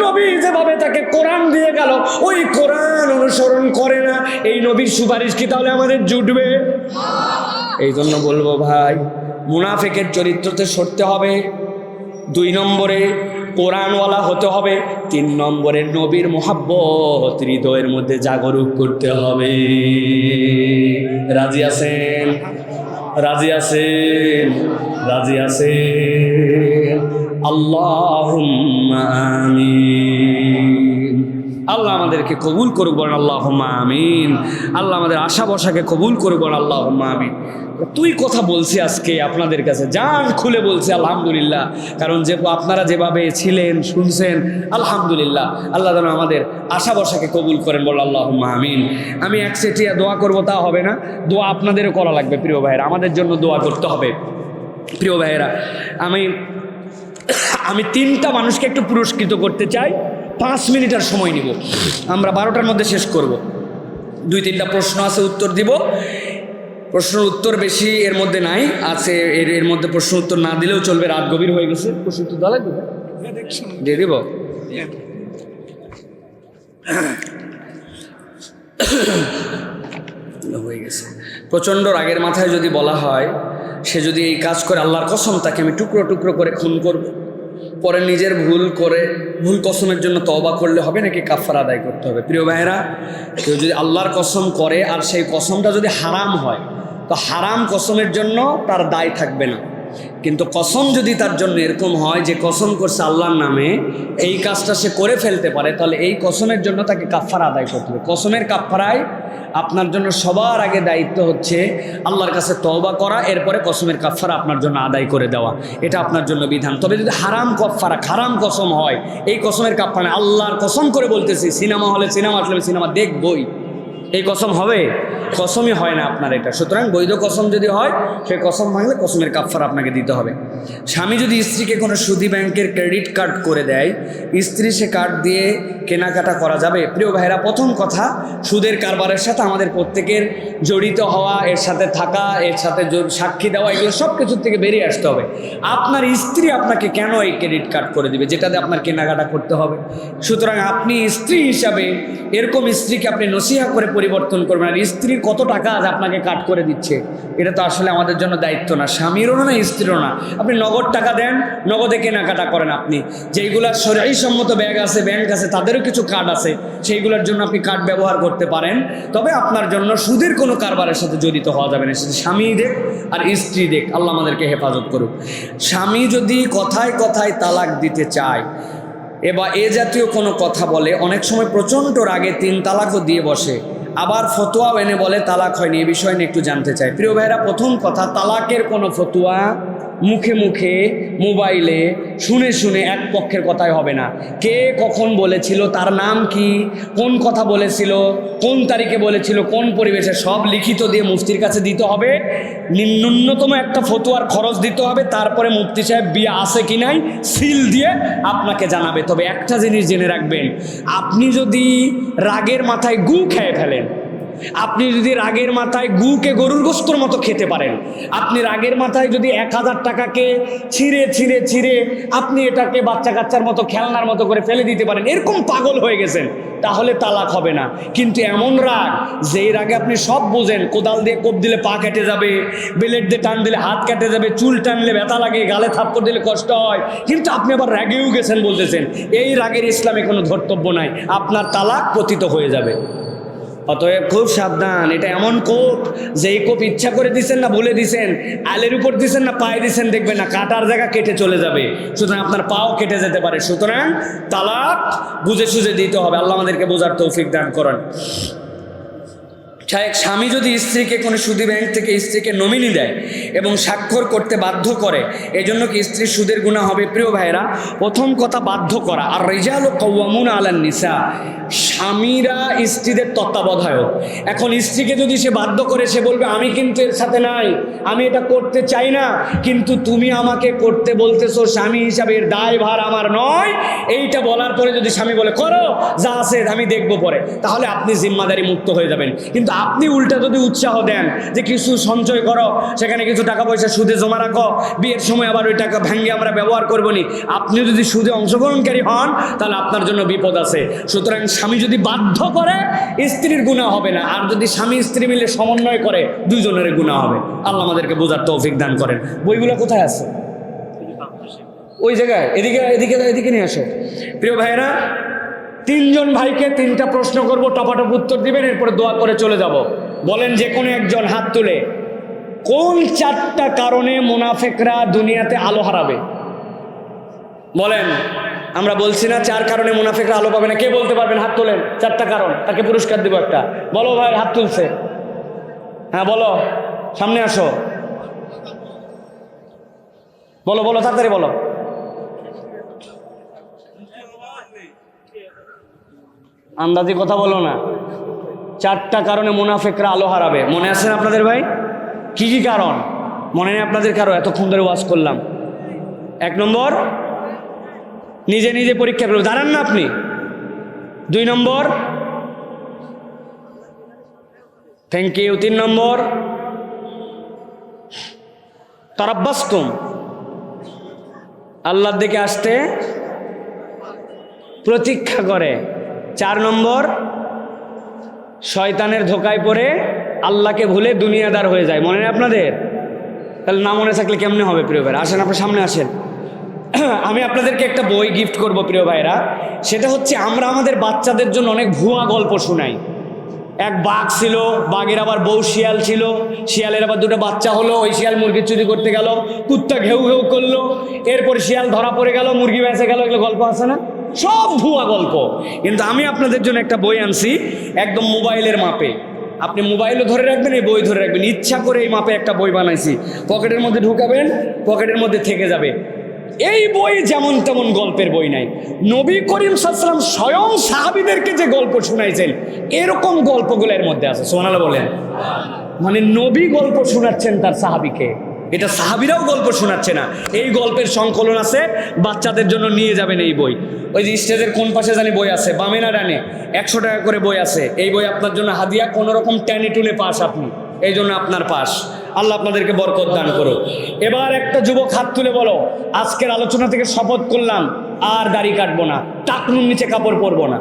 নবী যেভাবে তাকে কোরআন দিয়ে গেল ওই কোরআন অনুসরণ করে না। এই নবীর সুপারিশ কি তাহলে আমাদের জুটবে? এই জন্য বলবো ভাই, মুনাফিকের চরিত্রতে সরতে হবে। 2 নম্বরে কোরআনওয়ালা হতে হবে। 3 নম্বরে নবীর মোহাব্বত হৃদয়ের মধ্যে জাগরুক করতে হবে। রাজি আছেন? রাজি আছেন? রাজি আছেন? আল্লাহুম্মা আমিন। আল্লাহ আমাদেরকে কবুল করুক, বলেন আল্লাহুম্মা আমিন। আল্লাহ আমাদের আশা বসাকে কবুল করুক, বলেন আল্লাহুম্মা আমিন। তুই কথা বলছি আজকে আপনাদের কাছে, জান খুলে বলছি আলহামদুলিল্লাহ। কারণ যে আপনারা যেভাবে ছিলেন শুনছেন, আলহামদুলিল্লাহ। আল্লাহ যেন আমাদের আশা বসাকে কবুল করেন, বলেন আল্লাহুম্মা আমিন। আমি একচেটিয়া দোয়া করবো তা হবে না, দোয়া আপনাদেরও করা লাগবে প্রিয় ভাইয়েরা, আমাদের জন্য দোয়া করতে হবে প্রিয় ভাইয়েরা। আমি 3টা মানুষকে একটু পুরস্কৃত করতে চাই। 5 মিনিটের সময় নিব, আমরা 12টার মধ্যে শেষ করব। 2-3টা প্রশ্ন আছে, উত্তর দিব। প্রশ্নের উত্তর বেশি এর মধ্যে নাই, আছে এর মধ্যে প্রশ্ন উত্তর না দিলেও চলবে, রাত গভীর হয়ে গেছে। প্রশ্ন উত্তর দেওয়া লাগবে, দিয়ে দিব। হয়ে গেছে। প্রচণ্ড রাগের মাথায় যদি বলা হয় সে যদি এই কাজ করে, আল্লাহর কসম তাকে আমি টুকরো টুকরো করে খুন করব। পরে নিজের ভুল কসমের জন্য তওবা করলে হবে নাকি কাফারা আদায় করতে হবে? প্রিয় ভাইয়েরা, কেউ যদি আল্লাহর কসম করে আর সেই কসমটা যদি হারাম হয়, তো হারাম কসমের জন্য তার দায় থাকবে না। কিন্তু কসম যদি তার জন্য এরকম হয় যে কসম করছে আল্লাহর নামে, এই কাজটা সে করে ফেলতে পারে, তাহলে এই কসমের জন্য তাকে কাফারা আদায় করতে হবে। কসমের কাফারায় আপনার জন্য সবার আগে দায়িত্ব হচ্ছে আল্লাহর কাছে তওবা করা, এরপরে কসমের কাফারা আপনার জন্য আদায় করে দেওয়া, এটা আপনার জন্য বিধান। তবে যদি হারাম কাফারা, হারাম কসম হয়, এই কসমের কাফারা আল্লাহর কসম করে বলতেছি সিনেমা হলে সিনেমা আসলে সিনেমা দেখবই, এই কসম হবে? কসমই হয় না আপনার এটা। সুতরাং বৈধ কসম যদি হয়, সেই কসম ভাঙলে কসমের কাফারা আপনাকে দিতে হবে। স্বামী যদি স্ত্রীকে কোনো সুদী ব্যাংকের ক্রেডিট কার্ড করে দেয়, স্ত্রী সে কার্ড দিয়ে কেনাকাটা করা যাবে? প্রিয় ভাইরা, প্রথম কথা, সুদের কারবারের সাথে আমাদের প্রত্যেকের জড়িত হওয়া, এর সাথে থাকা, এর সাথে সাক্ষী দেওয়া, এগুলো সব কিছুর থেকে বেরিয়ে আসতে হবে। আপনার স্ত্রী আপনাকে কেন এই ক্রেডিট কার্ড করে দিবে যেটাতে আপনার কেনাকাটা করতে হবে? সুতরাং আপনি স্ত্রী হিসাবে এরকম স্ত্রীকে আপনি নসিহা করে পরিবর্তন করবেন। আর স্ত্রীর কত টাকা আজ আপনাকে কাট করে দিচ্ছে, এটা তো আসলে আমাদের জন্য দায়িত্ব না, স্বামীরও না, স্ত্রীরও না। আপনি নগদ টাকা দেন, নগদে কেনাকাটা করেন। আপনি যেইগুলার শরীয়ী সম্মত ব্যাংক আছে, তাদেরও কিছু কার্ড আছে, সেইগুলোর জন্য আপনি কার্ড ব্যবহার করতে পারেন। তবে আপনার জন্য সুদের কোনো কারবারের সাথে জড়িত হওয়া যাবে না। স্বামী দেখ আর স্ত্রী দেখ, আল্লাহ আমাদেরকে হেফাজত করুক। স্বামী যদি কথায় কথায় তালাক দিতে চায় এবার এ জাতীয় কোনো কথা বলে, অনেক সময় প্রচণ্ড রাগে 3 তালাকও দিয়ে বসে, আবার ফতোয়াও এনে বলে তালাক হয়নি। এই বিষয় নিয়ে একটু জানতে চাই। প্রিয় ভাইরা, প্রথম কথা, তালাকের কোনো ফতোয়া মুখে মুখে মোবাইলে শুনে শুনে এক পক্ষের কথাই হবে না। কে কখন বলেছিল, তার নাম কি, কোন কথা বলেছিল, কোন তারিখে বলেছিল, কোন পরিবেশে, সব লিখিত দিয়ে মুফতির কাছে দিতে হবে। ন্যূনতম একটা ফতোয়ার খরচ দিতে হবে। তারপরে মুফতি সাহেব বিয়ে আছে কি নাই সিল দিয়ে আপনাকে জানাবে। তবে একটা জিনিস জেনে রাখবেন, আপনি যদি রাগের মাথায় গু খেয়ে ফেলেন, আপনি যদি রাগের মাথায় গুকে গরুর গোস্তর মতো খেতে পারেন, আপনি রাগের মাথায় যদি 1000 টাকাকে ছিঁড়ে ছিঁড়ে ছিঁড়ে আপনি এটাকে বাচ্চা কাচ্চার মতো খেলনার মতো করে ফেলে দিতে পারেন, এরকম পাগল হয়ে গেছেন, তাহলে তালাক হবে না। কিন্তু এমন রাগ, যেই রাগে আপনি সব বোঝেন, কোদাল দিয়ে কোপ দিলে পা কেটে যাবে, ব্লেড দিয়ে টান দিলে হাত কেটে যাবে, চুল টানলে ব্যথা লাগে, গালে থাপ্পড় দিলে কষ্ট হয়, কিন্তু আপনি আবার রাগেও গেছেন বলতেছেন, এই রাগের ইসলামে কোনো ধর্তব্য নাই, আপনার তালাক পতিত হয়ে যাবে। অতএব খুব সাবধান। এটা এমন কোপ, যে এই কোপ ইচ্ছা করে দিচ্ছেন না ভুলে দিচ্ছেন, আলের উপর দিচ্ছেন না পায়ে দিচ্ছেন, দেখবেন না কাটার জায়গা কেটে চলে যাবে, সুতরাং আপনার পাও কেটে যেতে পারে। সুতরাং তালাক বুঝে সুঝে দিতে হবে। আল্লাহ আমাদেরকে বোঝার তৌফিক দান করেন। এক স্বামী যদি স্ত্রীকে কোনো সুদী ব্যাংক থেকে স্ত্রীকে নমিনি দেয় এবং স্বাক্ষর করতে বাধ্য করে, এজন্য কি স্ত্রীর সুদের গুনাহ হবে? প্রিয় ভাইরা, প্রথম কথা বাধ্য করা। আর রিজালু কাওয়ামুনা আলান নিসা, স্বামীরা স্ত্রীদের তত্ত্বাবধায়ক। এখন স্ত্রীকে যদি সে বাধ্য করে, সে বলবে আমি কিন্তু এর সাথে নাই, আমি এটা করতে চাই না, কিন্তু তুমি আমাকে করতে বলতেছো, স্বামী হিসাবে এর দায়ভার আমার নয়, এইটা বলার পরে যদি স্বামী বলে করো যা আছে আমি দেখবো পরে, তাহলে আপনি জিম্মাদারি মুক্ত হয়ে যাবেন। কিন্তু আপনি উল্টা যদি উৎসাহ দেন যে কিছু সঞ্চয় করো, সেখানে কিছু টাকা পয়সা সুদে জমা রাখো, বিয়ের সময় আবার ওই টাকা ভেঙে আমরা ব্যবহার করবো নি, আপনি যদি সুদে অংশগ্রহণকারী হন, তাহলে আপনার জন্য বিপদ আছে। সুতরাং স্বামী যদি বাধ্য করে, স্ত্রীর গুনাহ হবে না, আর যদি স্বামী স্ত্রী মিলে সমন্বয় করে, দুইজনের গুনাহ হবে। আল্লাহ আমাদেরকে বোঝার তৌফিক দান করেন। বইগুলো কোথায় আছে? ওই জায়গায়, এদিকে এদিকে এদিকে নিয়ে আসো। প্রিয় ভাইয়েরা, 3 জন ভাইকে 3টা প্রশ্ন করব, টপাটপ উত্তর দিবেন, এরপরে দোয়া করে চলে যাব। বলেন যে কোনো একজন হাত তুলে, কোন 4টা কারণে মুনাফিকরা দুনিয়াতে আলো হারাবে? বলেন। আমরা বলছি না 4 কারণে মুনাফিকরা আলো পাবে না? কে বলতে পারবেন? হাত তোলেন। 4টা কারণ, তাকে পুরস্কার দিব একটা। বলো ভাই, হাত তুলছে। হ্যাঁ বলো, সামনে আসো, বলো বলো, তাড়াতাড়ি বলো। আন্দাজি কথা বলো না। 4টা কারণে মুনাফিকরা আলো হারাবে। মনে আছে না আপনাদের ভাই? কি কি কারণ মনে নেই আপনাদের কারো? এতক্ষণ ধরে ওয়াজ করলাম। 1 নম্বর, নিজে নিজে পরীক্ষা করবে, দাঁড়ান না আপনি। 2 নম্বর, থ্যাংক ইউ। 3 নম্বর, তারাব্বাসতুম, আল্লাহর দিকে আসতে প্রতীক্ষা করে। 4 নম্বর, শয়তানের ধোকায় পড়ে আল্লাহকে ভুলে দুনিয়াদার হয়ে যায়। মনে নেই আপনাদের? তাহলে না মনে থাকলে কেমনে হবে? প্রিয় ভাইরা, আসেন, আপনার সামনে আসেন। আমি আপনাদেরকে একটা বই গিফট করব প্রিয় ভাইরা। সেটা হচ্ছে, আমরা আমাদের বাচ্চাদের জন্য অনেক ভুয়া গল্প শুনাই। এক বাঘ ছিল, বাঘের আবার বউ শিয়াল ছিল, শিয়ালের আবার 2টা বাচ্চা হলো, ওই শিয়াল মুরগি চুরি করতে গেল, কুত্তা ঘেউ ঘেউ করলো, এরপর শিয়াল ধরা পড়ে গেল, মুরগি বেঁচে গেল। এগুলো গল্প আছে না? সব ভুয়া গল্প। কিন্তু আমি আপনাদের জন্য একটা বই আনছি, একদম মোবাইলের মাপে। আপনি মোবাইলও ধরে রাখবেন, এই বই ধরে রাখবেন। ইচ্ছা করে এই মাপে একটা বই বানাইছি, পকেটের মধ্যে ঢুকাবেন, পকেটের মধ্যে থেকে যাবে। এই বই যেমন তেমন গল্পের বই নাই। নবী করিম সাল্লাল্লাহু আলাইহি ওয়াসাল্লাম স্বয়ং সাহাবীদেরকে যে গল্প শোনাইছেন, এরকম গল্পগুলো এর মধ্যে আছে। সুবহানাল্লাহ বলেন। মানে নবী গল্প শোনাচ্ছেন তার সাহাবীকে, এটা সাহাবীরাও গল্প শোনাচ্ছে না। এই গল্পের সংকলন আছে, বাচ্চাদের জন্য নিয়ে যাবেন এই বই। ওই যে স্টেজের কোন পাশে জানি বই আছে, বামে না ডানে, 100 টাকা করে বই আছে। এই বই আপনার জন্য হাদিয়া। কোনো রকম টেনে টুনে পাস আপনি, এই জন্য আপনার পাস। আল্লাহ আপনাদেরকে বরকত দান করো। এবার একটা যুবক হাত তুলে বলো, আজকের আলোচনা থেকে শপথ করলাম আর দাড়ি কাটবো না, টাকনুর নিচে কাপড় পরবো না।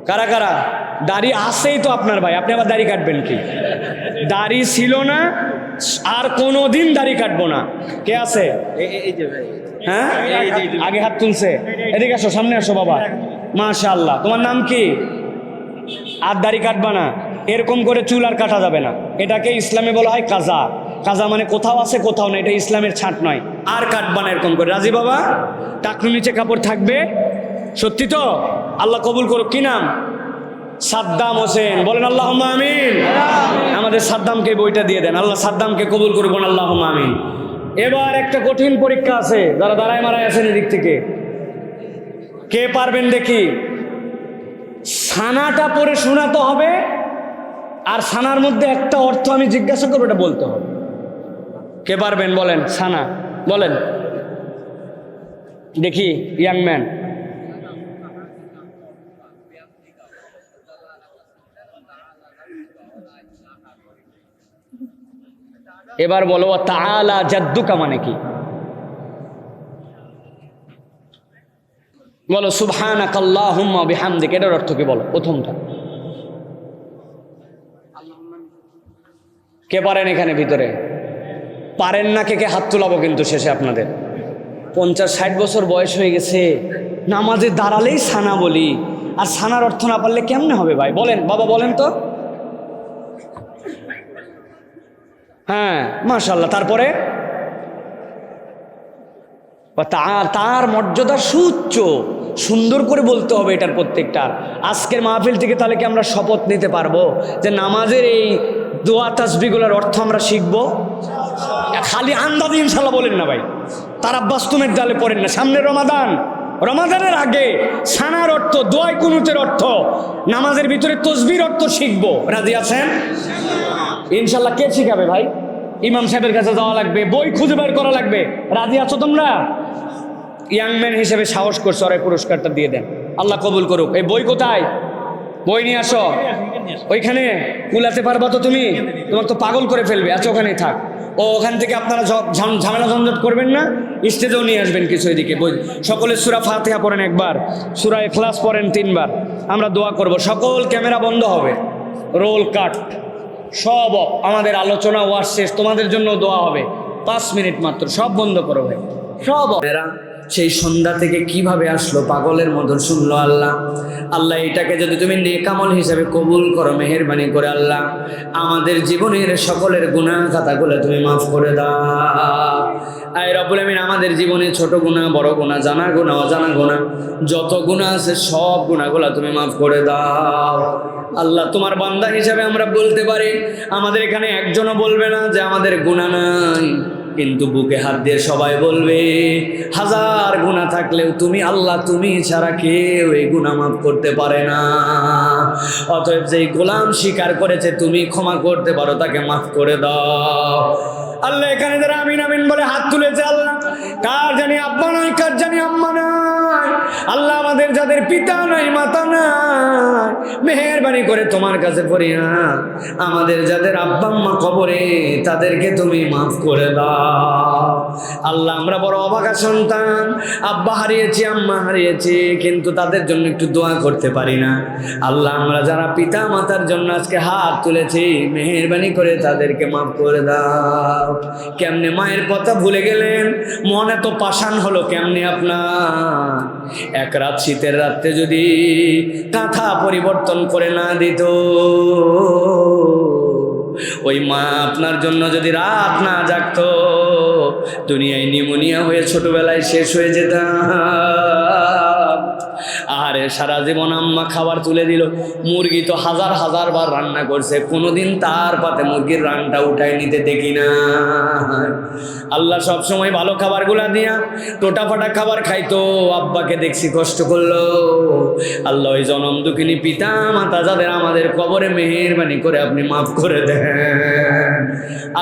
কারা কারা? দাড়ি আছেই তো আপনার ভাই, আপনি আবার দাড়ি কাটবেন কি? দাড়ি ছিল না, আর কোনোদিন দাড়ি কাটবো না। কে আছে? হ্যাঁ, আগে হাত তুলছে। এদিকে আসো, সামনে আসো বাবা। মাশাআল্লাহ, তোমার নাম কি? আর দাড়ি কাটবা না, এরকম করে চুল আর কাটা যাবে না। এটাকে ইসলামে বলা হয় কাজা। কাজা মানে কোথাও আছে কোথাও না, এটা ইসলামের ছাঁট নয়। আর কাটবা না এরকম করে। রাজি বাবা? টাকনুর নিচে কাপড় থাকবে, সত্যি তো? আল্লাহ কবুল করুক। কি নাম? সাদ্দাম হোসেন। বলেন আল্লাহুম্মা আমিন। আমাদের সাদ্দামকে বইটা দিয়ে দেন, আল্লাহ সাদ্দামকে কবুল করুন, আল্লাহুম্মা আমিন। এবার একটা কঠিন পরীক্ষা আছে, যারা দাঁড়ায় মারায় আছেন এদিক থেকে, কে পারবেন দেখি? সানাটা পড়ে শোনাতে হবে, আর সানার মধ্যে একটা অর্থ আমি জিজ্ঞাসা করবো, এটা বলতে হবে। কে পারবেন বলেন? সানা বলেন দেখি, ইয়াং ম্যান। এবার বলো তাআলা জাদ্দুকা মানে কি? বলো সুবহানাকাল্লাহুম্মা বিহামদিকা, এটার অর্থ কি বলো? প্রথমটা কে পারেন এখানে ভিতরে? পারেন না কে কে হাত তোলাবো কিন্তু শেষে আপনাদের। 50-60 বছর বয়স হয়ে গেছে, নামাজে দাঁড়ালেই সানা বলি, আর সানার অর্থ না পারলে কেমনে হবে ভাই? বলেন বাবা, বলেন তো। হ্যাঁ মাশাআল্লাহ। তারপরে তার মর্যাদা সুউচ্চ, সুন্দর করে বলতে হবে এটার প্রত্যেকটার। আজকের মাহফিল থেকে তাহলে কি আমরা শপথ নিতে পারবো যে নামাজের এই দোয়া তাসবিহগুলোর অর্থ আমরা শিখবো? খালি আন্দাজে ইনশাল্লাহ বলেন না ভাই, তারা বাস্তবের জালে পড়েন না। সামনে রমাদানের আগে সানার অর্থ, দোয়া কুনুতের অর্থ, নামাজের ভিতরে তসবির অর্থ শিখবো। রাজি আছেন ইনশাল্লাহ? কে শিখাবে ভাই? ইমাম সাহেবের কাছে যাওয়া লাগবে, বই খুঁজে বের করা লাগবে। রাজি আছো তোমরা? ইয়াংম্যান হিসেবে সাহস করছো, আর এই পুরস্কারটা দিয়ে দেন, আল্লাহ কবুল করুক। এই বই কোথায়? বই নিয়ে আসো। ওইখানে কুলাতে পারবা তো তুমি? তোমার তো পাগল করে ফেলবে। আচ্ছা ওখানেই থাক। ও ওখান থেকে আপনারা ঝামেলা ঝঞ্ঝট করবেন না, স্টেজেও নিয়ে আসবেন কিছু। এদিকে বই সকলে সূরা ফাতিহা পড়েন একবার, সূরা ইখলাস পড়েন 3 বার। আমরা দোয়া করব। সকল ক্যামেরা বন্ধ হবে, রোল কাট সব। আমাদের আলোচনা ওয়াজ শেষ, তোমাদের জন্য দোয়া হবে 5 মিনিট মাত্র। সব বন্ধ করো ভাই, সব। সেই সন্ধ্যা থেকে কিভাবে আসলো, পাগলের মতো শুনলো আল্লাহ। আল্লাহ এটাকে যদি তুমি নেকামল হিসেবে কবুল করো, মেহেরবানি করে আল্লাহ আমাদের জীবনের সকলের গুনাহ খাতাগুলো তুমি মাফ করে দাও। আয় রব্বুল আমিন, আমাদের জীবনে ছোট গুনাহ, বড় গুনাহ, জানা গুনাহ, অজানা গুনাহ, যত গুনাহ আছে সব গুনাহগুলো তুমি মাফ করে দাও। আল্লাহ তোমার বান্দা হিসাবে আমরা বলতে পারি, আমাদের এখানে একজনও বলবে না যে আমাদের গুনাহ নাই, কিন্তু বুকে হাত দিয়ে সবাই বলবে হাজার গুনাহ থাকলেও তুমি আল্লাহ, তুমি ছাড়া কেউ এই গুনাহ মাফ করতে পারে না। অতএব যেই গোলাম স্বীকার করেছে তুমি ক্ষমা করতে পারো, তাকে মাফ করে দাও। আল্লাহ এখানে যারা আমিন আমিন বলে হাত তুলেছে, আল্লাহ কার জানি আব্বা নাই, কার জানি আম্মা নাই, আল্লাহ আমাদের যাদের পিতা নাই, মাতা নাই, মেহেরবানি করে তোমার কাছে ফরিয়াদ, আমাদের যাদের আব্বা আম্মা কবরে, তাদেরকে তুমি মাফ করে দাও। আল্লাহ আমরা বড় অবাকা সন্তান, আব্বা হারিয়েছি, আম্মা হারিয়েছি, কিন্তু তাদের জন্য একটু দোয়া করতে পারি না। আল্লাহ আমরা যারা পিতা মাতার জন্য আজকে হাত তুলেছি, মেহেরবানি করে তাদেরকে মাফ করে দাও। কেমনে মায়ের কথা ভুলে গেলেন, মন এত পাষাণ হলো কেমনে আপনার? এক রাত শীতের রাত্রে যদি কাঁথা পরিবর্তন করে না দিত, ওই মা আপনার জন্য যদি রাত না জাগতো, দুনিয়ায় নিউমোনিয়া হয়ে ছোটবেলায় শেষ হয়ে যেতাম। আরে সারা জীবন আম্মা খাবার তুলে দিল, মুরগি তো হাজার হাজার বার রান্না করছে, কোনোদিন তার পাতে মুরগির রানটা উঠায় নিতে দেখি না। আল্লাহ সব সময় ভালো খাবারগুলা দিয়া টোটা ফাটা খাবার খাইতো, আব্বাকে দেখছি কষ্ট করলো। আল্লাহ ওই জনম দুঃখিনী পিতা মাতা যাদের, আমাদের কবরে মেহেরবানি করে আপনি মাফ করে দেন।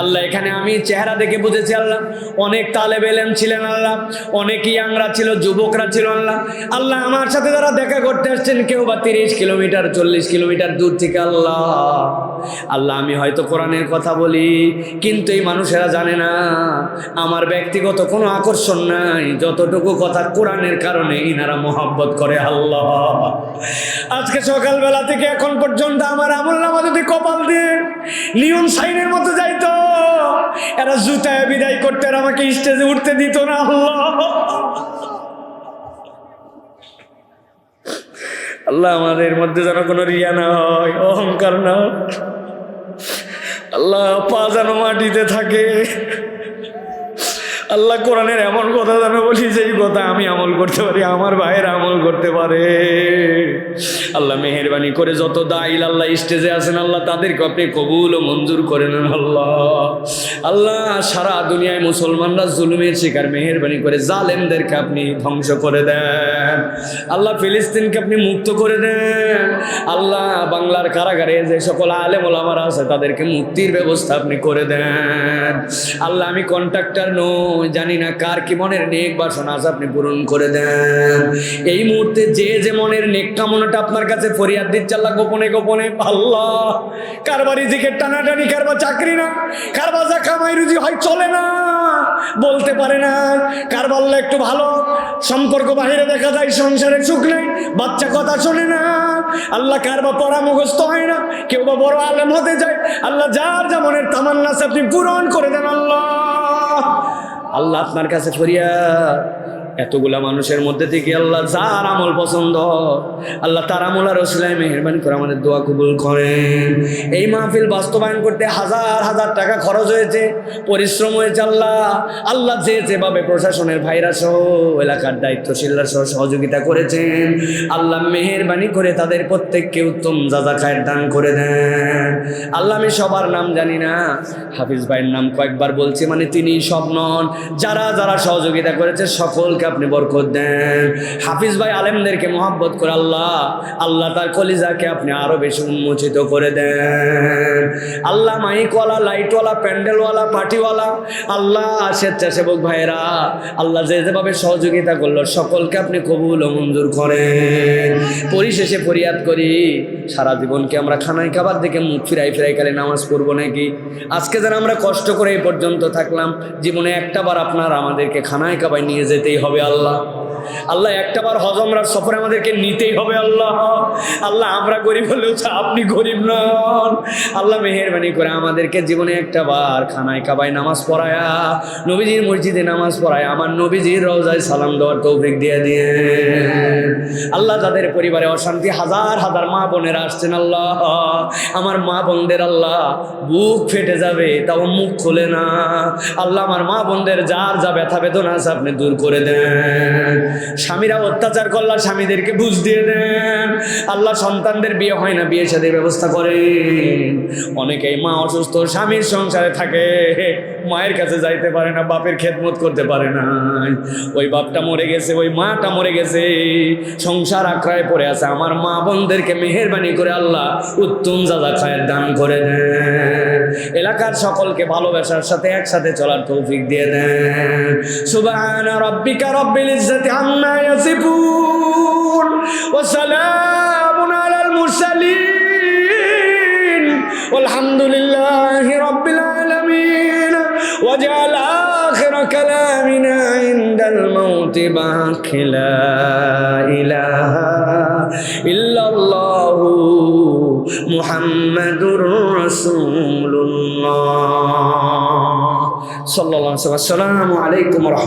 আল্লাহ এখানে আমি চেহারা দেখে বুঝেছি আল্লাহ অনেক তালেব ইলম ছিলেন, আল্লাহ অনেক ইয়াংরা ছিল, যুবকরা ছিল। আল্লাহ আল্লাহ আমার সাথে যারা দেখা করতে আসছেন, কেউ বা 30 কিলোমিটার 40 কিলোমিটার দূর থেকে, আল্লাহ আল্লাহ আমি হয়তো কোরআনের কথা বলি, কিন্তু এই মানুষেরা জানে না আমার ব্যক্তিগত কোনো আকর্ষণ নাই, যতটুকু কথা কোরআনের কারণে ইনারা মহব্বত করে। আল্লাহ আজকে সকালবেলা থেকে এখন পর্যন্ত আমার আমলনামা যদি কপাল দিয়ে নিয়ন সাইনের মতো যাইতো, এরা জুতায় বিদায় করতে আর আমাকে স্টেজে উঠতে দিত না। আল্লাহ আমাদের মধ্যে যেন কোনো রিয়া না হয়, অহংকার না, আল্লাহ পা যেন মাটিতে থাকে। আল্লাহ কোরআনের এমন কথা যেন বলি যেই কথা আমি আমল করতে পারি, আমার ভাইয়ের আমল করতে পারে। আল্লাহ মেহেরবানি করে যত দাইল আল্লাহ স্টেজে আছেন, আল্লাহ তাদেরকে আপনি কবুল ও মঞ্জুর করে নেন। আল্লাহ সারা দুনিয়ায় মুসলমানরা জুলুমের শিকার, মেহেরবানি করে জালেমদেরকে আপনি ধ্বংস করে দেন। আল্লাহ ফিলিস্তিনকে আপনি মুক্ত করে দেন। আল্লাহ বাংলার কারাগারে যে সকল আলেম ওলামারা আছে, তাদেরকে মুক্তির ব্যবস্থা আপনি করে দেন। আল্লাহ আমি কন্ট্রাক্টর নই, জানি না কার কি মনের নেক বাসনা আছে, আপনি পূরণ করে দেন। এই মুহূর্তে যে যে মনের নেক কামনাটা আপনার কাছে ফরিয়াদ দিচ্ছে আল্লাহ গোপনে গোপনে, আল্লাহ কারবার রিজিকের টানাটানি, কারবার চাকরি না, কারবার যা কামাই রুজি হয় চলে না, বলতে পারে না, কারবার একটু ভালো সম্পর্ক বাহিরে দেখা যায়, সংসারে সুখ নেই, বাচ্চা কথা শোনে না, আল্লাহ কারবার পড়া মুখস্থ হয় না, কেউ বা বড় আলেম হতে যায়, আল্লাহ যার যা মনের তামান্না আছে আপনি পূরণ করে দেন আল্লাহ। আল্লাহ আপনার কাছে ফরিয়াদ, এতগুলা মানুষের মধ্যে থেকে আল্লাহ যার আমল পছন্দ আল্লাহ তার আমল আর ওসিলায় মেহেরবানি করে আমাদের দোয়া কবুল করেন। এই মাহফিল বাস্তবায়ন করতে হাজার হাজার টাকা খরচ হয়েছে, পরিশ্রম হয়েছে। আল্লাহ আল্লাহ যে যেভাবে প্রশাসনের ভাইরা সহ এলাকার দায়িত্বশীলরা সহ সহযোগিতা করেছেন আল্লাহ মেহেরবানি করে তাদের প্রত্যেককে উত্তম যাজা খায়ের দান করে দেন। আল্লাহ আমি সবার নাম জানি না, হাফিজ ভাইয়ের নাম কয়েকবার বলছি, মানে তিনি সব নন, যারা যারা সহযোগিতা করেছে সকলকে আপনি বরকত দেন। হাফিজ ভাই আলেমদেরকে মহব্বত করে আল্লাহ আল্লাহ তার কলিজাকে আপনি আরো বেশি উন্মোচিত করে দেন। আল্লাহ মাইকওয়ালা, লাইটওয়ালা, প্যান্ডেলওয়ালা, পার্টিওয়ালা, আল্লাহ স্বেচ্ছাসেবক ভাইরা আল্লাহ যে যেভাবে সহযোগিতা করলো সকলকে আপনি কবুল ও মঞ্জুর করেন। পরিশেষে ফরিয়াদ করি, সারা জীবনকে আমরা খানায় খাবার দেখে মুখ ফিরাই ফিরাই খালি নামাজ পড়বো নাকি? আজকে যারা আমরা কষ্ট করে এই পর্যন্ত থাকলাম, জীবনে একটাবার আপনার আমাদেরকে খানায় খাবায় নিয়ে যেতেই হবে আল্লাহ। আল্লাহ একটাবার হজ উমরার সফরে আমাদেরকে নিতেই হবে আল্লাহ। আল্লাহ আমরা গরিব হলেও আপনি গরিব নন, আল্লাহ মেহেরবানি করে আমাদেরকে জীবনে একটাবার খানায় কাবায় নামাজ পড়ায়া, নবীজির মসজিদে নামাজ পড়ায়, আমার নবীজির রওজায় সালাম দেওয়ার তৌফিক দিয়ে দিয়ে। আল্লাহ তাদের পরিবারে অশান্তি, হাজার হাজার মা বোনেরা আসছেন আল্লাহ, আমার মা বোনদের আল্লাহ বুক ফেটে যাবে তাও মুখ খোলে না, আল্লাহ আমার মা বোনদের যার যা ব্যথা বেদনা আছে আপনি দূর করে দেন। স্বামীরা অত্যাচার করলে স্বামীদেরকে বুঝ দিয়ে দেন আল্লাহ। সন্তানদের বিয়ে হয় না, বিয়ে শাদীর ব্যবস্থা করেন। অনেকেই মা অসুস্থ, স্বামীর সংসারে থাকে, মায়ের কাছে যাইতে পারে না, বাপের খেদমত করতে পারে না, ওই বাপটা মরে গেছে, ওই মাটা মরে গেছে, সংসার আক্রায় পড়ে আছে। আমার মা বোনদেরকে মেহেরবানি করে আল্লাহ উত্তম যাজা খায়ের দান করে দেন। এলাকার সকলকে ভালোবাসার সাথে একসাথে চলার তৌফিক দিয়ে দেন। সুবহান রাব্বিকা রাব্বিল ইজ্জাতি আম্মা ইয়াসিফুন ওয়া সালামুন আলাল মুরসালিন ওয়ালহামদুলিল্লাহি রাব্বিল আলামিন। ওয়াজআল আখিরা কালামিনা ইনদাল মাউতি বাকি লা ইলাহা ইল্লাল্লাহু মুহাম্মাদুর রাসূলুল্লাহ সাল্লাল্লাহু আলাইহি ওয়া সাল্লাম। আসসালামু আলাইকুম ওয়া রাহমাতুল্লাহ।